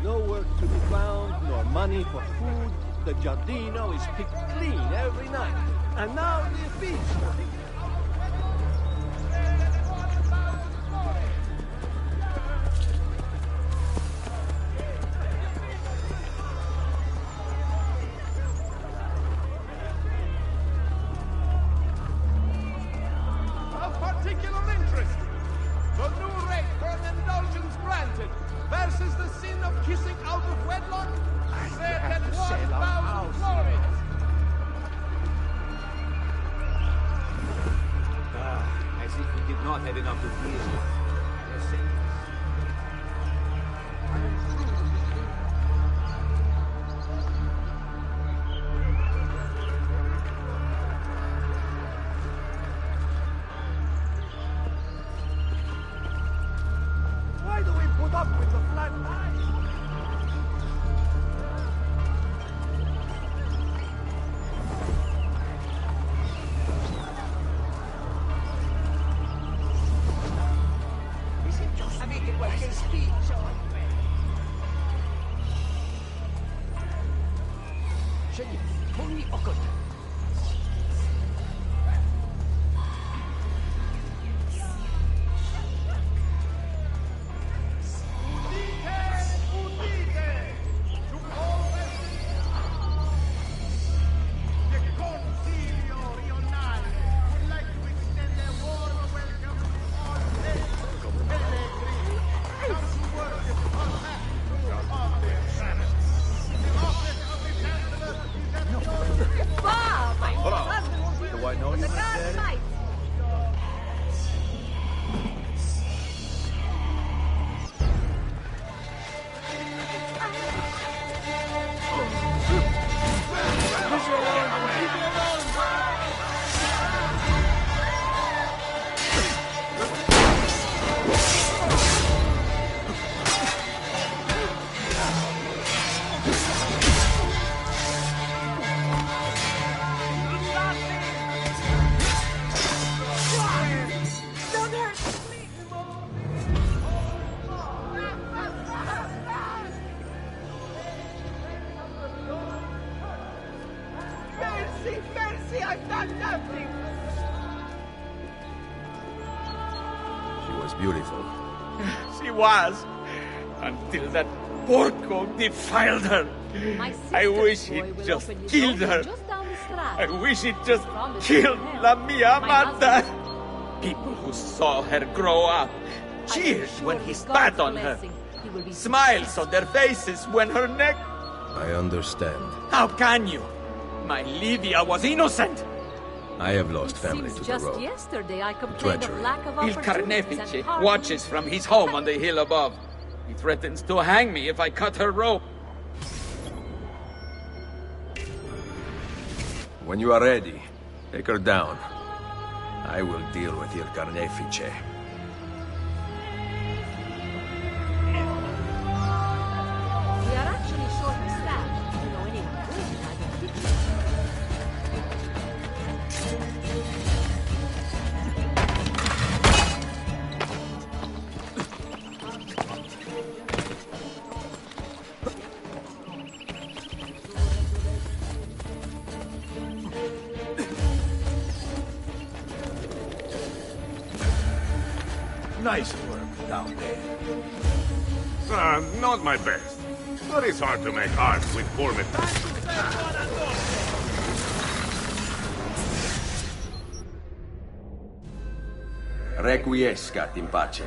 No work to be found, nor money for food. The Giardino is picked clean every night. And now the feast. Of particular interest, the new rate for an indulgence granted versus the sin of kissing out of wedlock, set at 1,000 florins. As if we did not have enough to deal with. Their sentence. Why do we put up with the flat tire? Avete qualche spiccio? Scegli fogli o coltelli. Do I know you, Daddy? Mercy, I've done nothing! She was beautiful. She was, until that porco defiled her. I wish he'd just killed her. I wish he'd just killed la mia amata. People who saw her grow up cheered when he spat on her. Smiles on their faces when her neck... I understand. How can you? My Livia was innocent. I have lost family to the Just road. yesterday I complained of Treachery. lack of Il opportunities Carnefice and hard watches from his home on the hill above. He threatens to hang me if I cut her rope. When you are ready, take her down. I will deal with Il Carnefice. We are actually short of staff. Do you know anyone good in either kitchen? Nice work down there. Not my best. But it's hard to make art with poor materials. Requiescat in pace.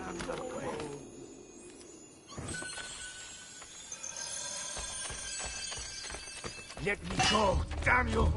Let me go, damn you!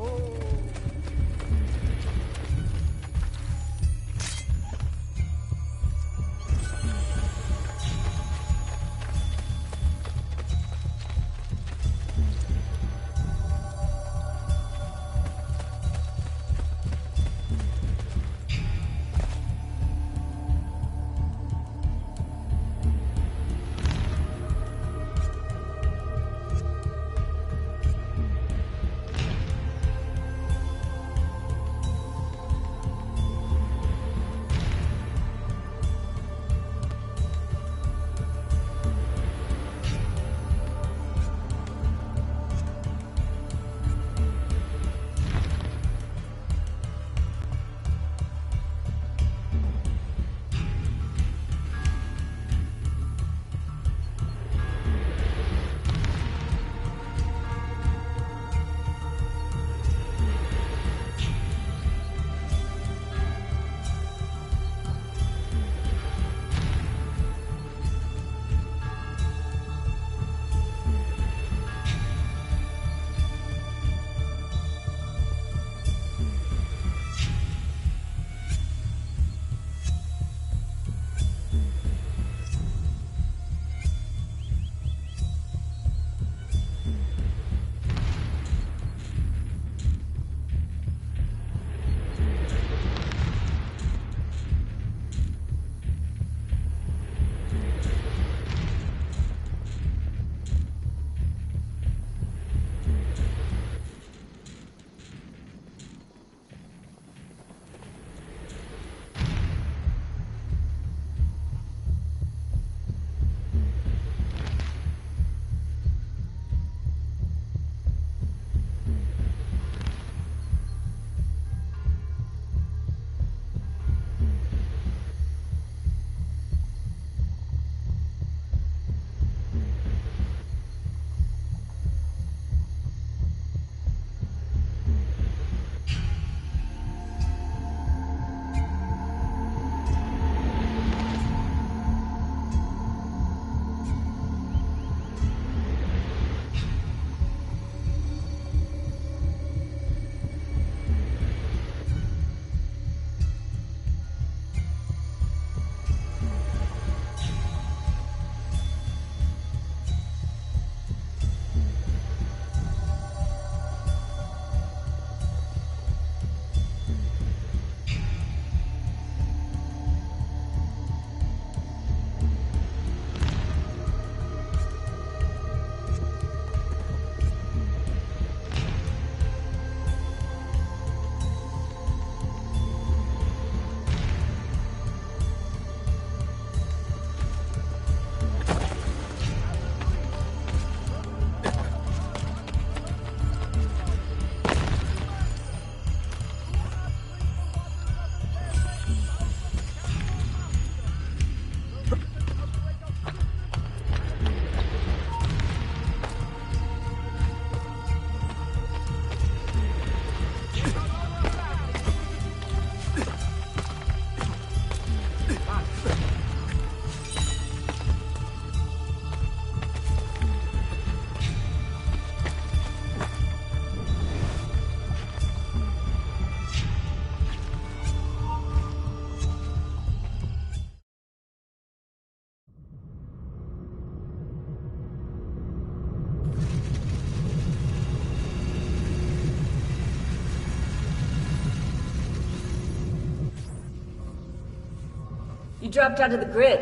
You dropped out of the grid.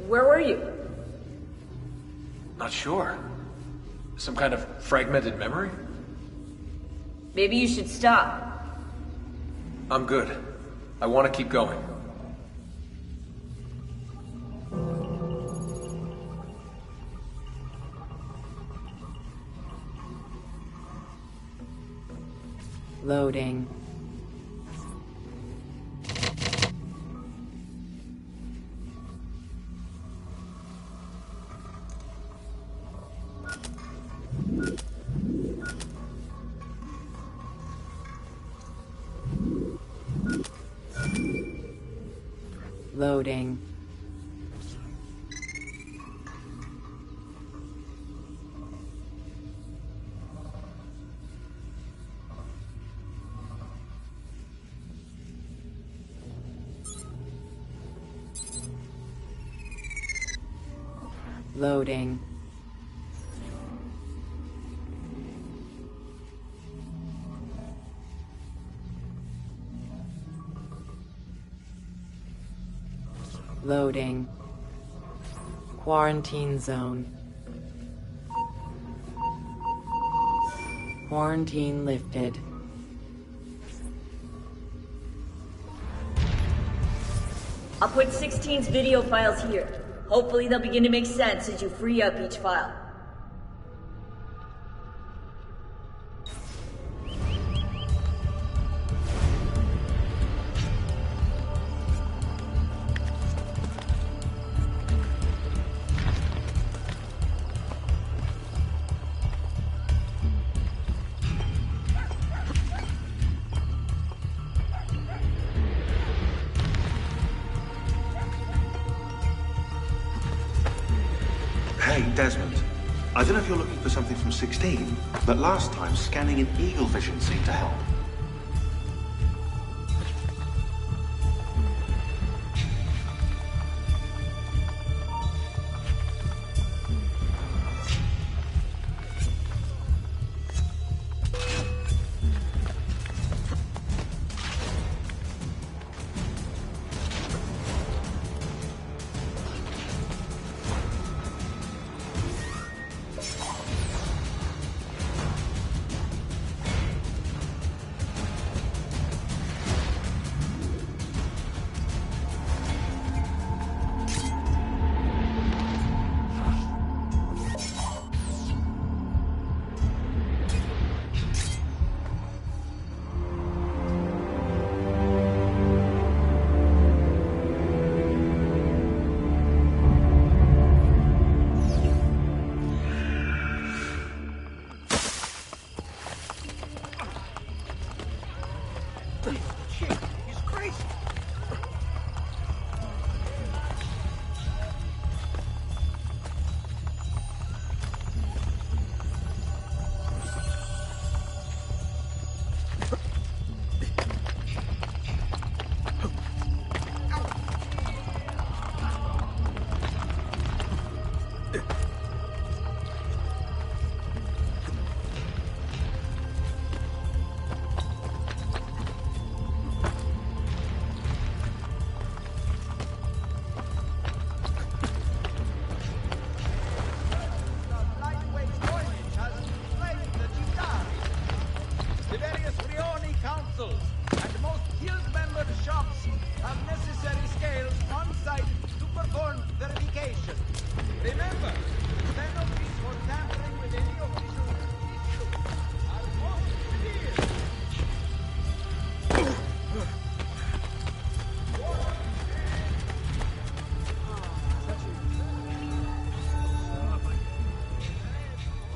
Where were you? Not sure. Some kind of fragmented memory? Maybe you should stop. I'm good. I want to keep going. Loading. Loading. Loading. Loading. Quarantine zone. Quarantine lifted. I'll put 16's video files here. Hopefully they'll begin to make sense as you free up each file. Hey, Desmond. I don't know if you're looking for something from 16, but last time scanning in Eagle Vision seemed to help.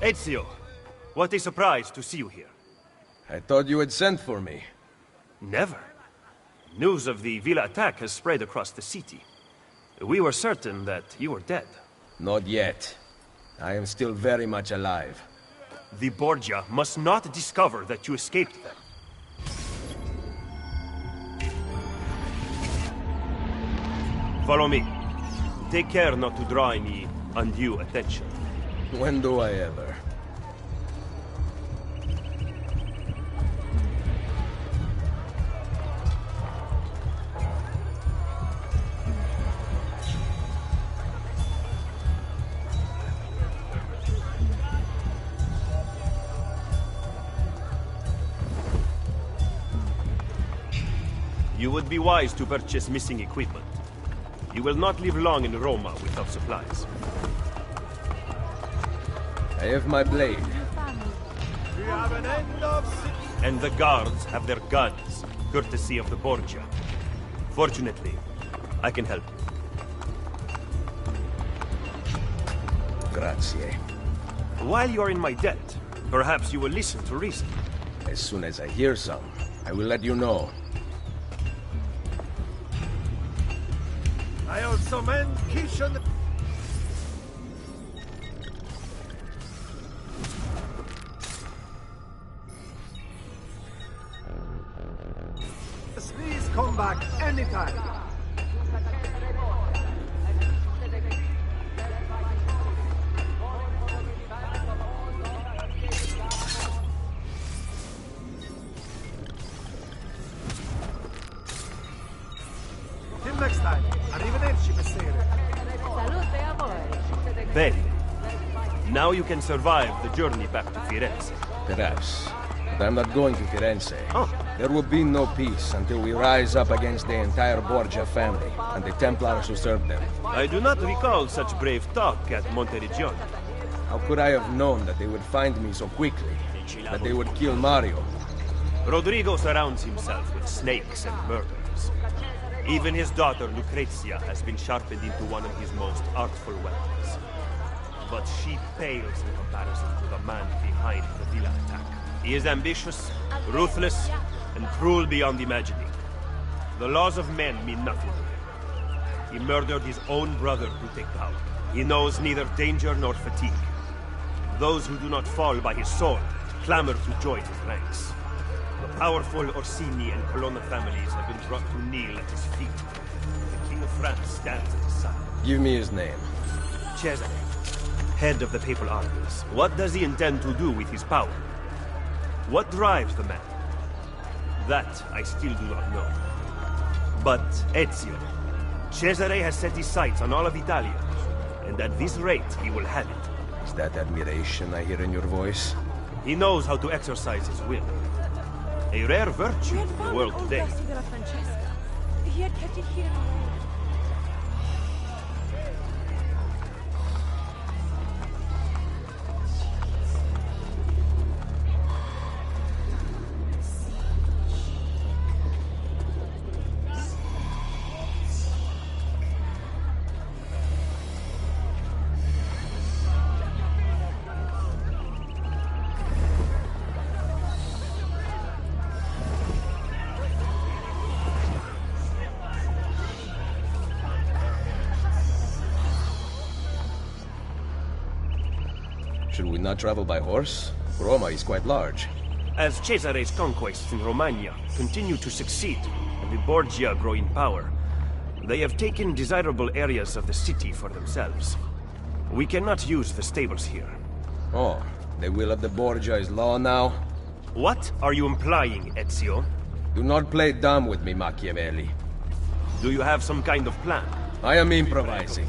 Ezio, what a surprise to see you here. I thought you had sent for me. Never. News of the Villa attack has spread across the city. We were certain that you were dead. Not yet. I am still very much alive. The Borgia must not discover that you escaped them. Follow me. Take care not to draw any undue attention. When do I ever? You would be wise to purchase missing equipment. You will not live long in Roma without supplies. I have my blade. We have an end of city. And the guards have their guns, courtesy of the Borgia. Fortunately, I can help you. Grazie. While you are in my debt, perhaps you will listen to reason. As soon as I hear some, I will let you know. I also mend Kishan. Please come back anytime. Bene. Now you can survive the journey back to Firenze. Perhaps. But I'm not going to Firenze. Oh. There will be no peace until we rise up against the entire Borgia family and the Templars who serve them. I do not recall such brave talk at Monteriggioni. How could I have known that they would find me so quickly? That they would kill Mario? Rodrigo surrounds himself with snakes and murderers. Even his daughter Lucrezia has been sharpened into one of his most artful weapons. But she pales in comparison to the man behind the villa attack. He is ambitious, ruthless, and cruel beyond imagining. The laws of men mean nothing to him. He murdered his own brother to take power. He knows neither danger nor fatigue. Those who do not fall by his sword clamor to join his ranks. The powerful Orsini and Colonna families have been brought to kneel at his feet. The King of France stands at his side. Give me his name. Cesare, head of the papal armies. What does he intend to do with his power? What drives the man? That I still do not know. But Ezio, Cesare has set his sights on all of Italia, and at this rate he will have it. Is that admiration I hear in your voice? He knows how to exercise his will. A rare virtue in the world today. He had kept it here. Should we not travel by horse? Roma is quite large. As Cesare's conquests in Romagna continue to succeed, and the Borgia grow in power, they have taken desirable areas of the city for themselves. We cannot use the stables here. Oh, the will of the Borgia is law now? What are you implying, Ezio? Do not play dumb with me, Machiavelli. Do you have some kind of plan? I am improvising.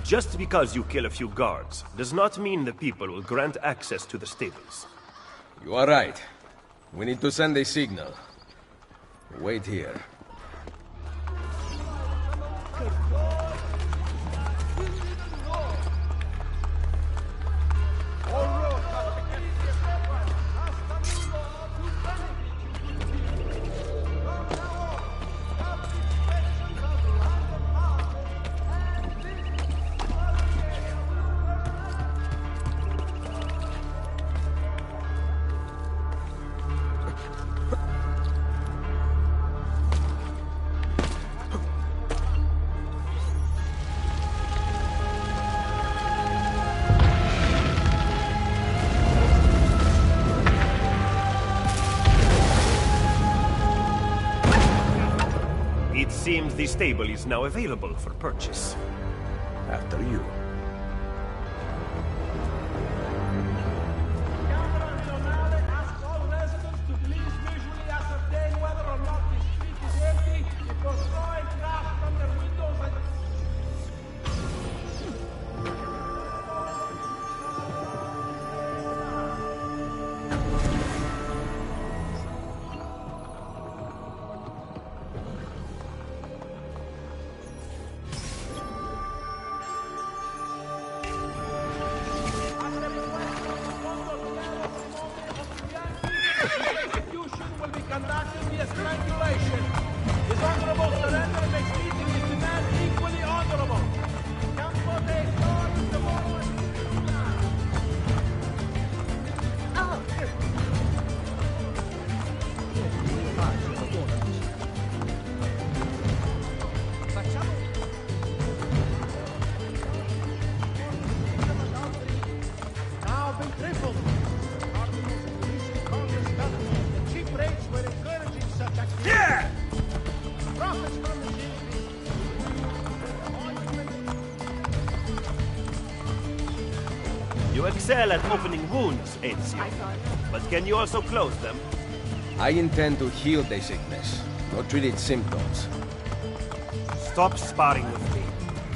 Just because you kill a few guards does not mean the people will grant access to the stables. You are right. We need to send a signal. Wait here. It seems the stable is now available for purchase. After you. You excel at opening wounds, Ezio. But can you also close them? I intend to heal the sickness, not treat its symptoms. Stop sparring with me.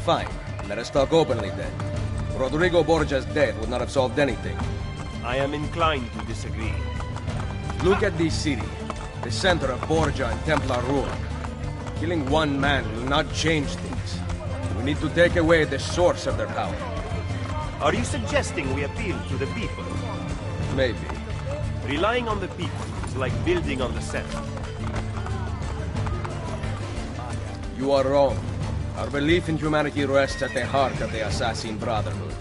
Fine. Let us talk openly then. Rodrigo Borgia's death would not have solved anything. I am inclined to disagree. Look at this city, the center of Borgia and Templar rule. Killing one man will not change things. We need to take away the source of their power. Are you suggesting we appeal to the people? Maybe. Relying on the people is like building on the sand. You are wrong. Our belief in humanity rests at the heart of the Assassin Brotherhood.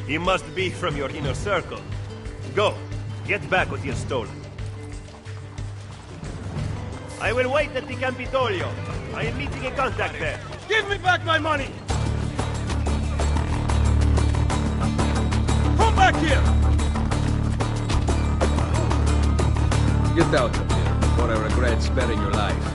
He must be from your inner circle. Go, get back what you have stolen. I will wait at the Campidoglio. I am meeting a contact there. Give me back my money! Come back here! Get out of here before I regret sparing your life.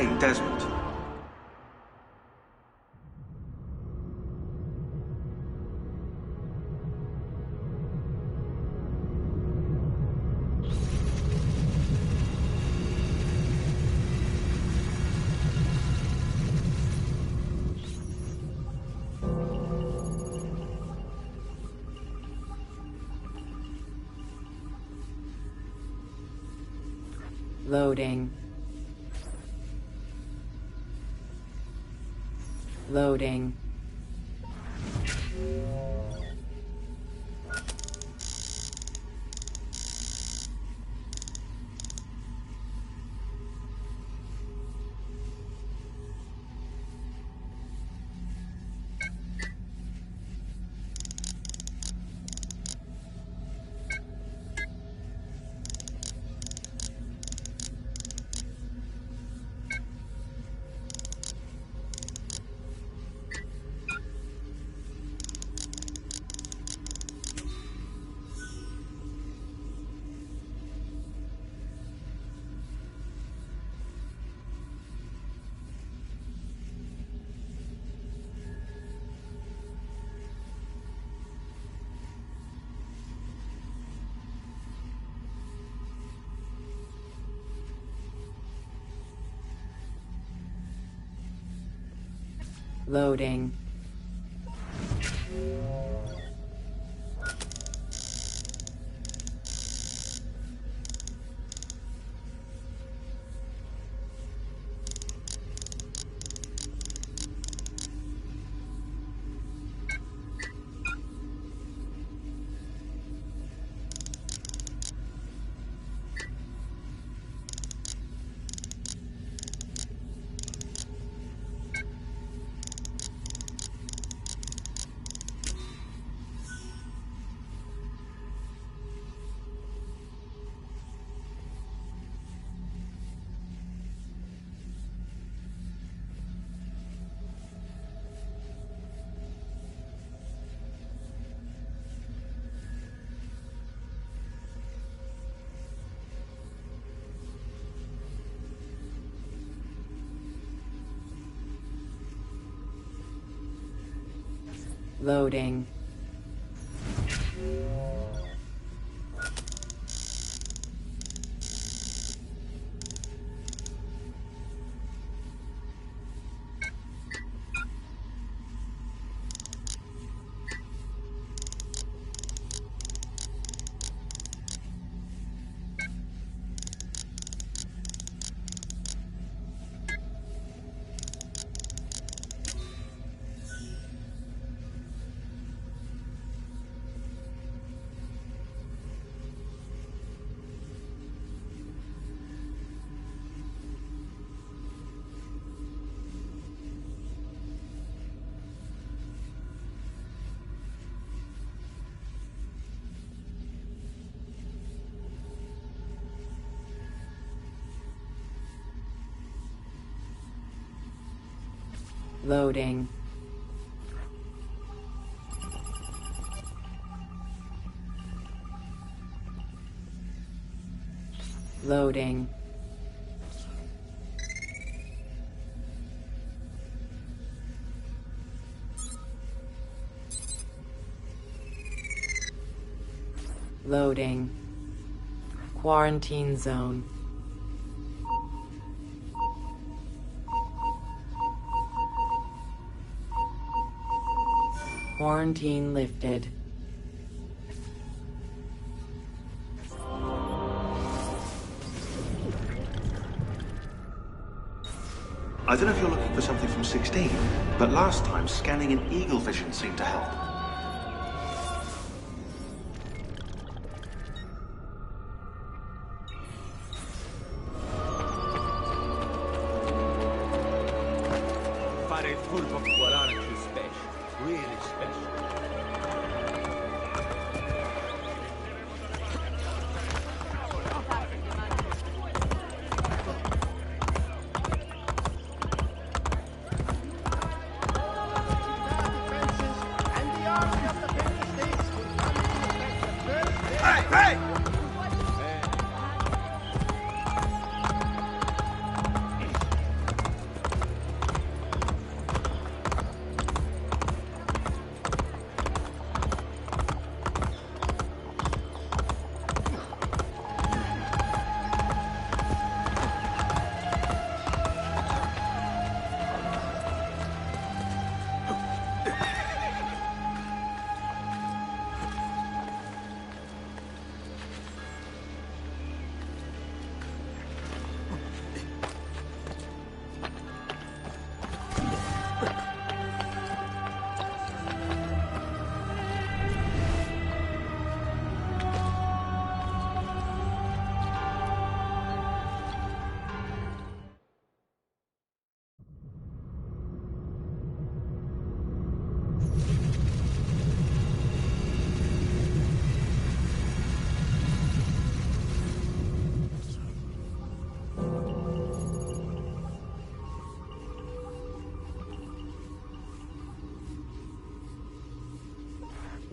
contain Desmond. Loading. Loading. Loading. Loading. Loading. Loading. Loading. Quarantine zone. Quarantine lifted. I don't know if you're looking for something from 16, but last time scanning in eagle vision seemed to help. Fare il furbo volare più special, really special.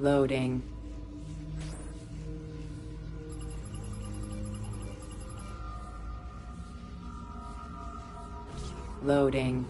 Loading. Loading.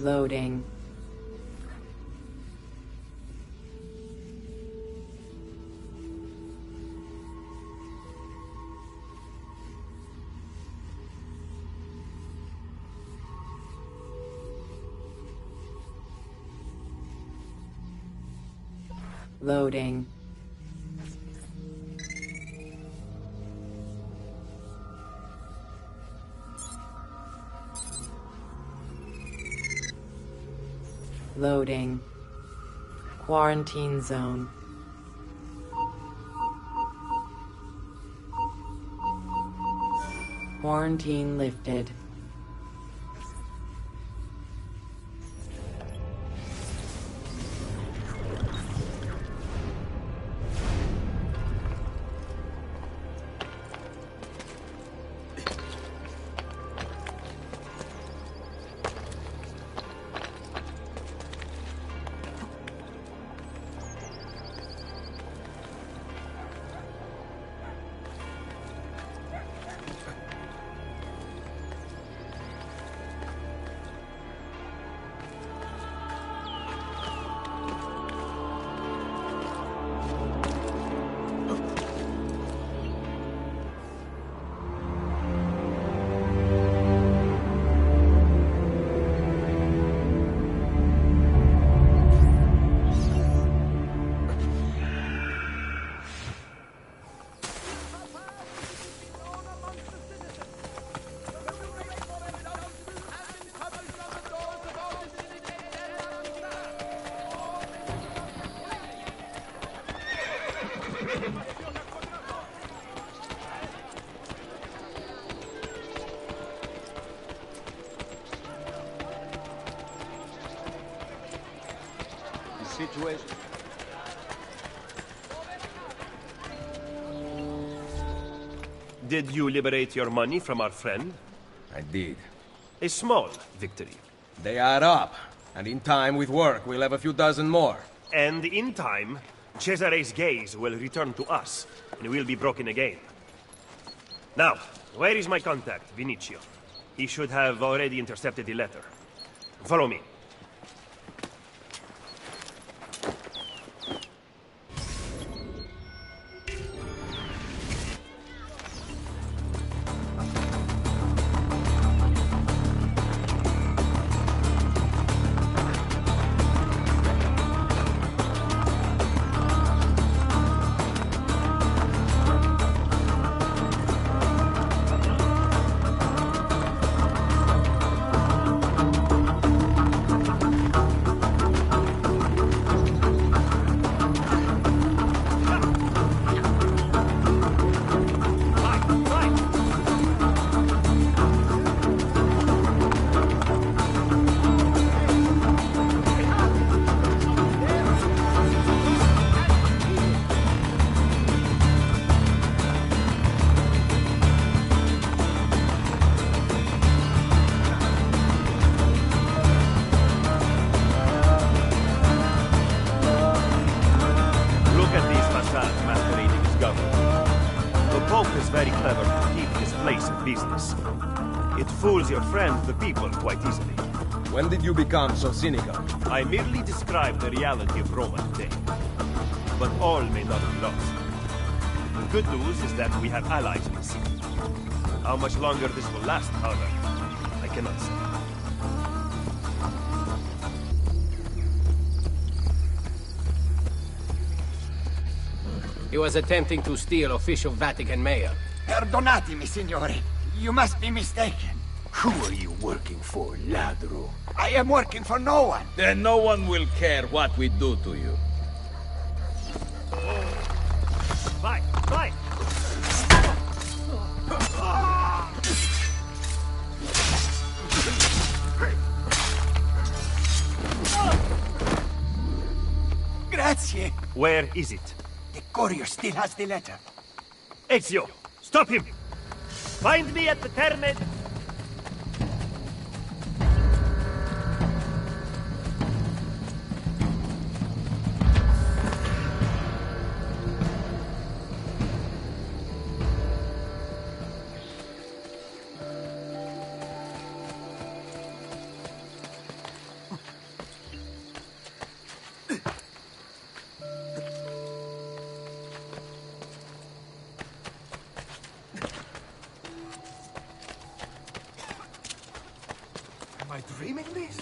Loading. Loading. Loading. Quarantine zone. Quarantine lifted. Situation. Did you liberate your money from our friend? I did. A small victory. They add up, and in time with work, we'll have a few dozen more. And in time, Cesare's gaze will return to us, and we'll be broken again. Now, where is my contact, Vinicio? He should have already intercepted the letter. Follow me. Fools your friend, the people, quite easily. When did you become so cynical? I merely describe the reality of Roma today. But all may not be lost. The good news is that we have allies in the city. How much longer this will last, however, I cannot say. He was attempting to steal official Vatican mail. Perdonatemi, signore. You must be mistaken. Who are you working for, ladro? I am working for no one. Then no one will care what we do to you. Vai, vai! Grazie. Where is it? The courier still has the letter. Ezio, stop him! Find me at the Terme... Am I dreaming this?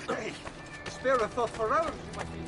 Hey, spare a thought for others, you might be.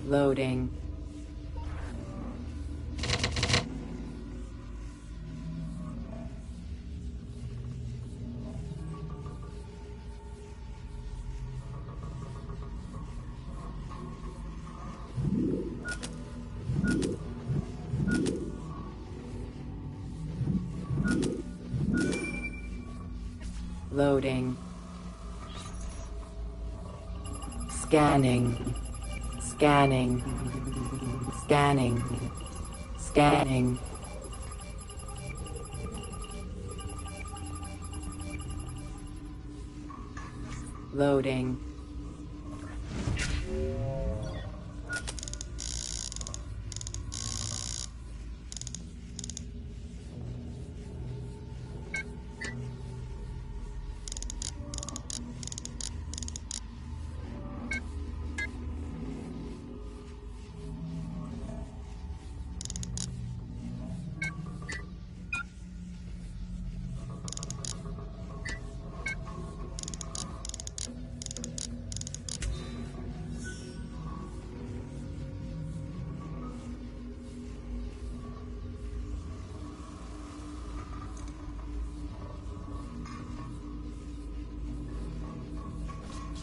Loading. Loading. Scanning. Scanning. Scanning. Scanning. Loading.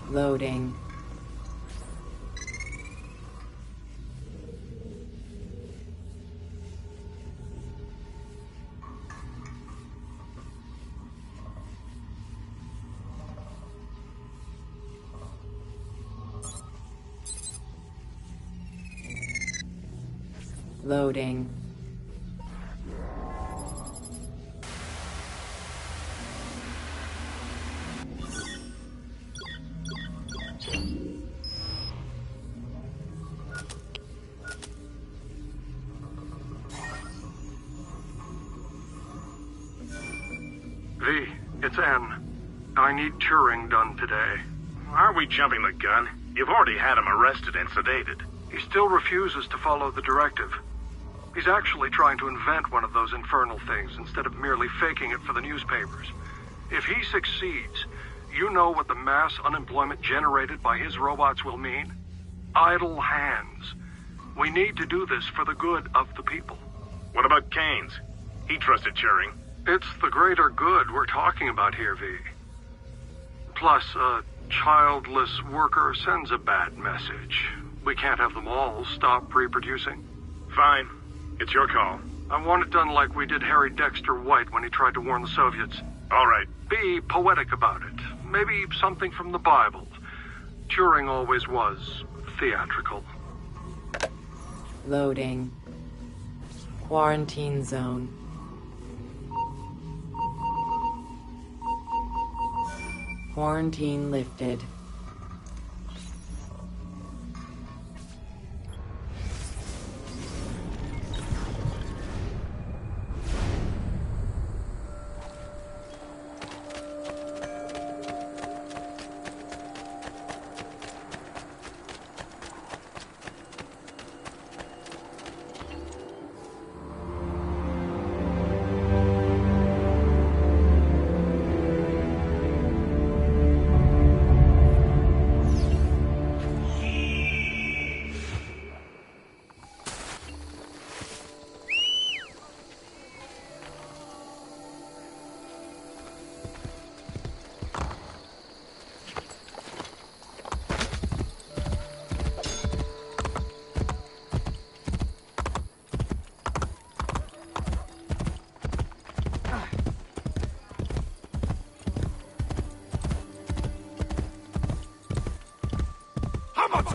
Loading. Loading. V, It's N. I need Turing done today. Are we jumping the gun? You've already had him arrested and sedated. He still refuses to follow the directive. He's actually trying to invent one of those infernal things instead of merely faking it for the newspapers. If he succeeds, you know what the mass unemployment generated by his robots will mean? Idle hands. We need to do this for the good of the people. What about Keynes? He trusted Turing. It's the greater good we're talking about here, V. Plus, a childless worker sends a bad message. We can't have them all stop reproducing. Fine. It's your call. I want it done like we did Harry Dexter White when he tried to warn the Soviets. All right. Be poetic about it. Maybe something from the Bible. Turing always was theatrical. Loading. Quarantine zone. Quarantine lifted.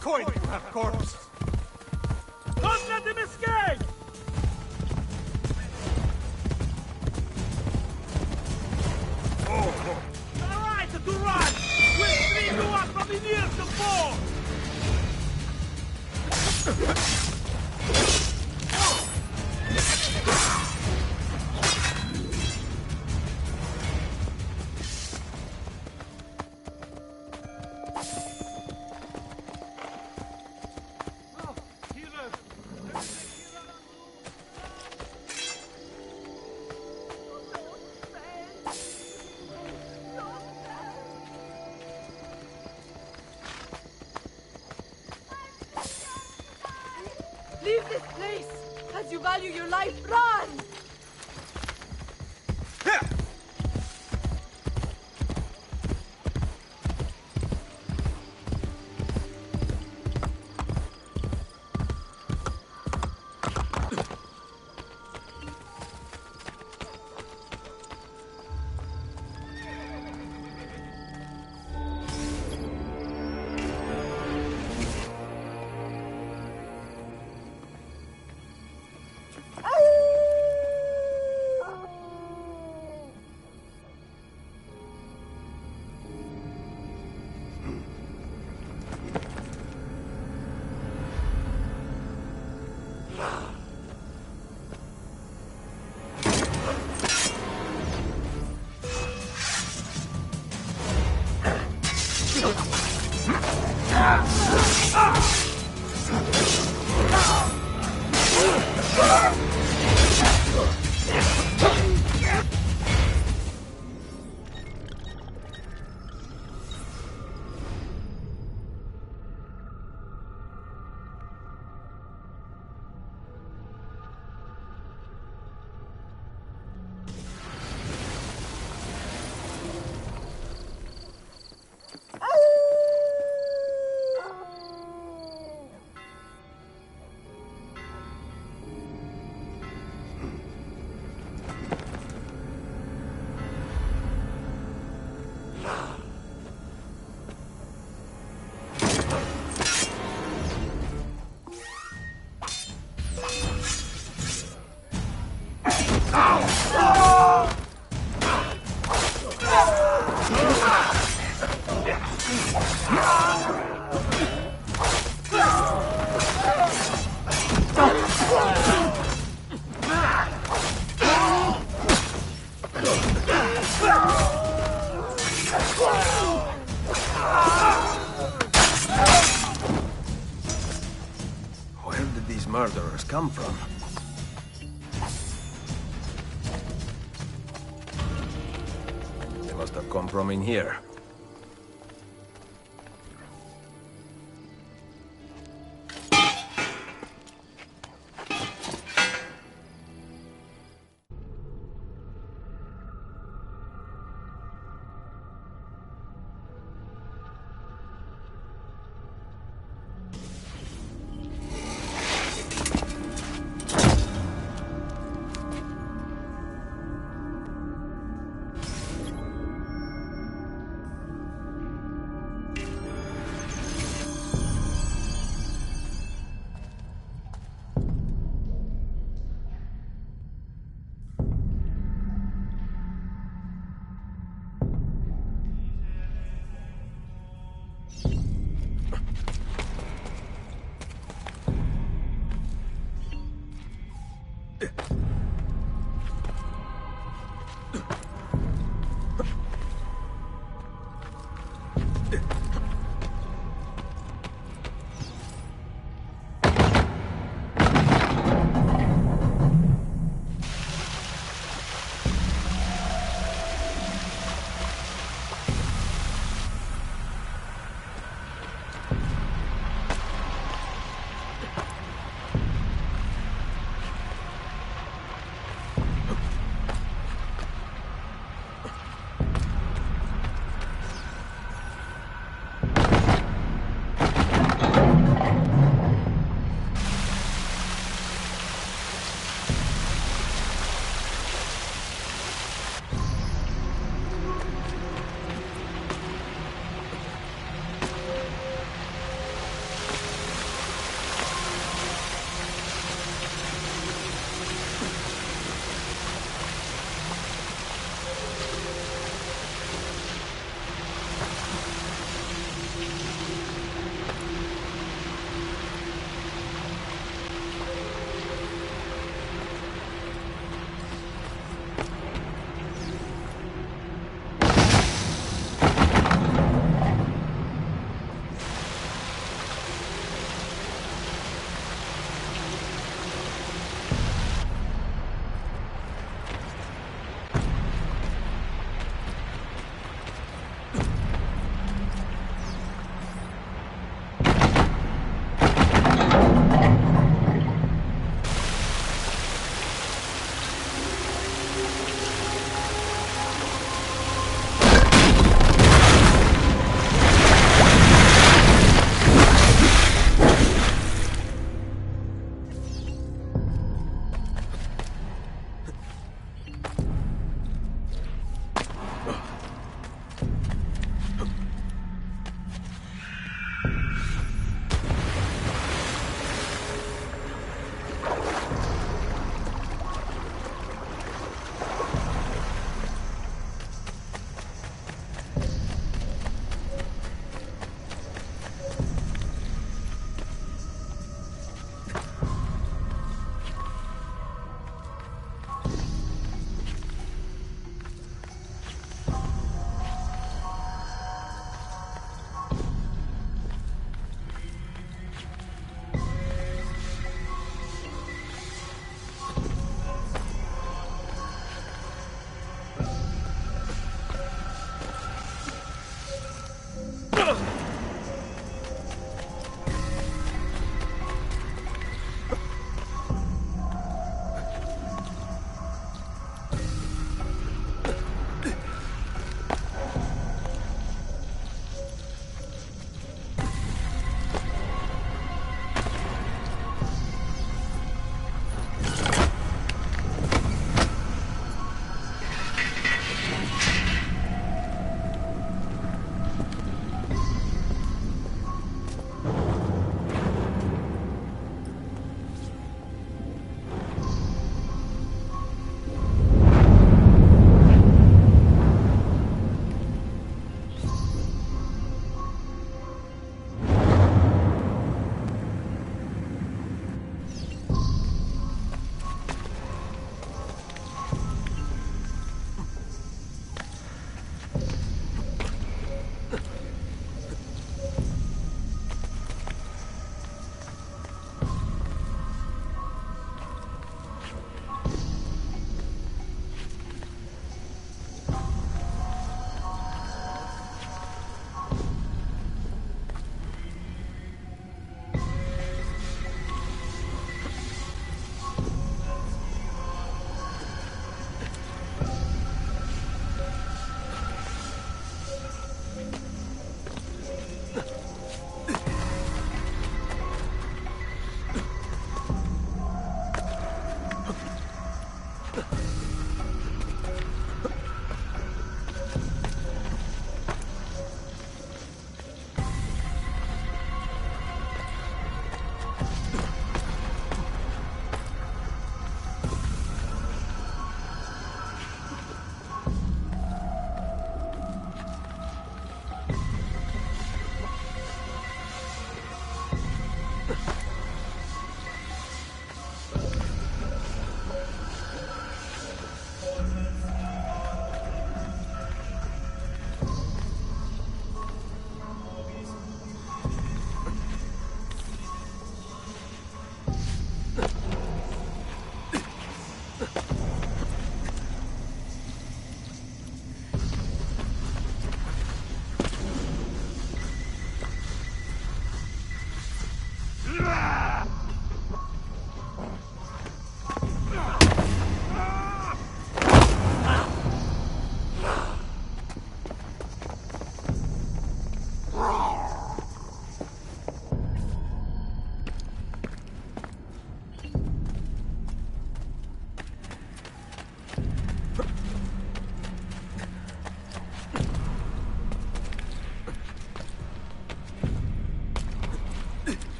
Coin you have, corpse! Don't let him escape! Oh. All right, to run! We'll stream you up from the nearest of four! Leave this place! As you value your life, run! murderers come from. They must have come from in here.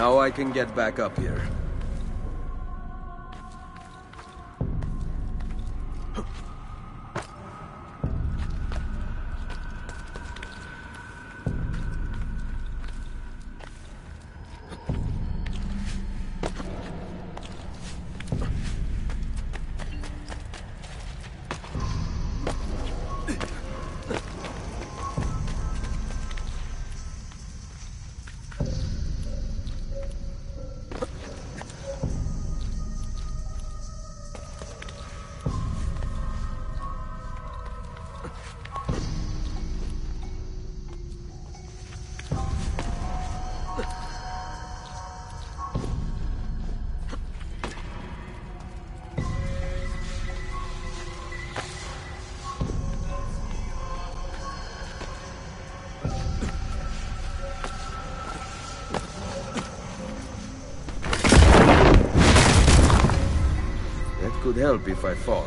Now I can get back up here. Could help if I fall.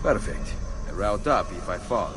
Perfect. A route up if I fall.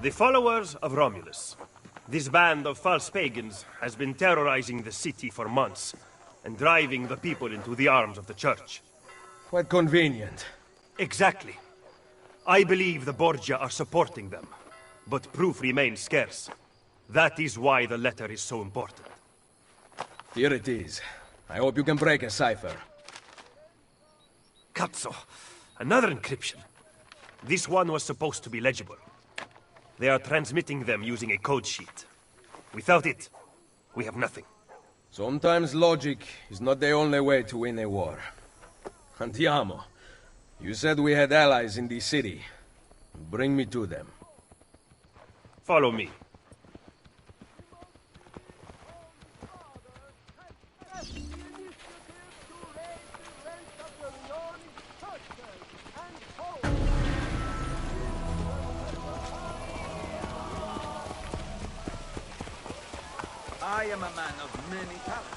The followers of Romulus. This band of false pagans has been terrorizing the city for months and driving the people into the arms of the church. Quite convenient. Exactly. I believe the Borgia are supporting them, but proof remains scarce. That is why the letter is so important. Here it is. I hope you can break a cipher. Cazzo! Another encryption. This one was supposed to be legible. They are transmitting them using a code sheet. Without it, we have nothing. Sometimes logic is not the only way to win a war. Andiamo. You said we had allies in the city. Bring me to them. Follow me. I am a man of many talents.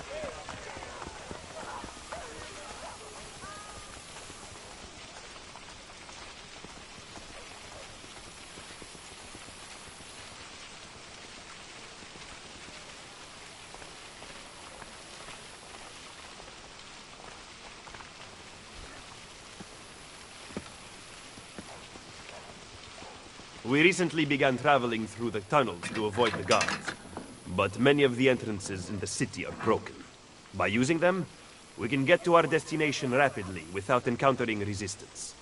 We recently began traveling through the tunnels to avoid the guards. But many of the entrances in the city are broken. By using them, we can get to our destination rapidly without encountering resistance.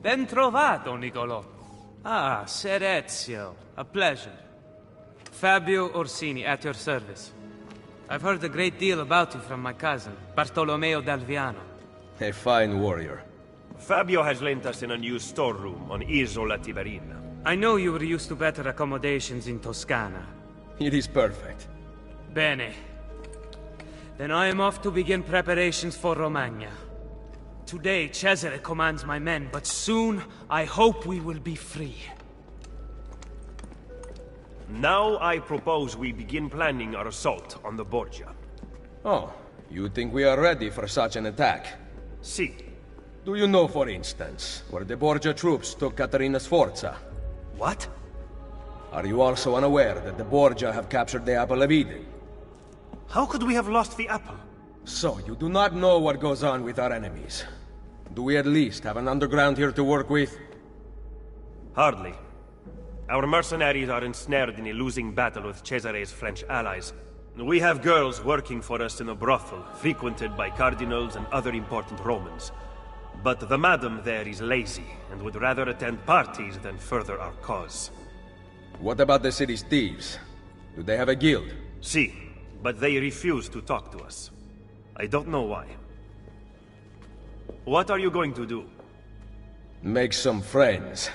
Ben trovato, Nicolò. Ah, Ser Ezio. A pleasure. Fabio Orsini, at your service. I've heard a great deal about you from my cousin, Bartolomeo d'Alviano. A fine warrior. Fabio has lent us an unused storeroom on Isola Tiberina. I know you were used to better accommodations in Toscana. It is perfect. Bene. Then I am off to begin preparations for Romagna. Today, Cesare commands my men, but soon, I hope we will be free. Now I propose we begin planning our assault on the Borgia. Oh, you think we are ready for such an attack? Si. Do you know, for instance, where the Borgia troops took Caterina Sforza? What? Are you also unaware that the Borgia have captured the Apple of Eden? How could we have lost the apple? So, you do not know what goes on with our enemies. Do we at least have an underground here to work with? Hardly. Our mercenaries are ensnared in a losing battle with Cesare's French allies. We have girls working for us in a brothel, frequented by cardinals and other important Romans. But the madam there is lazy, and would rather attend parties than further our cause. What about the city's thieves? Do they have a guild? Si, but they refuse to talk to us. I don't know why. What are you going to do? Make some friends.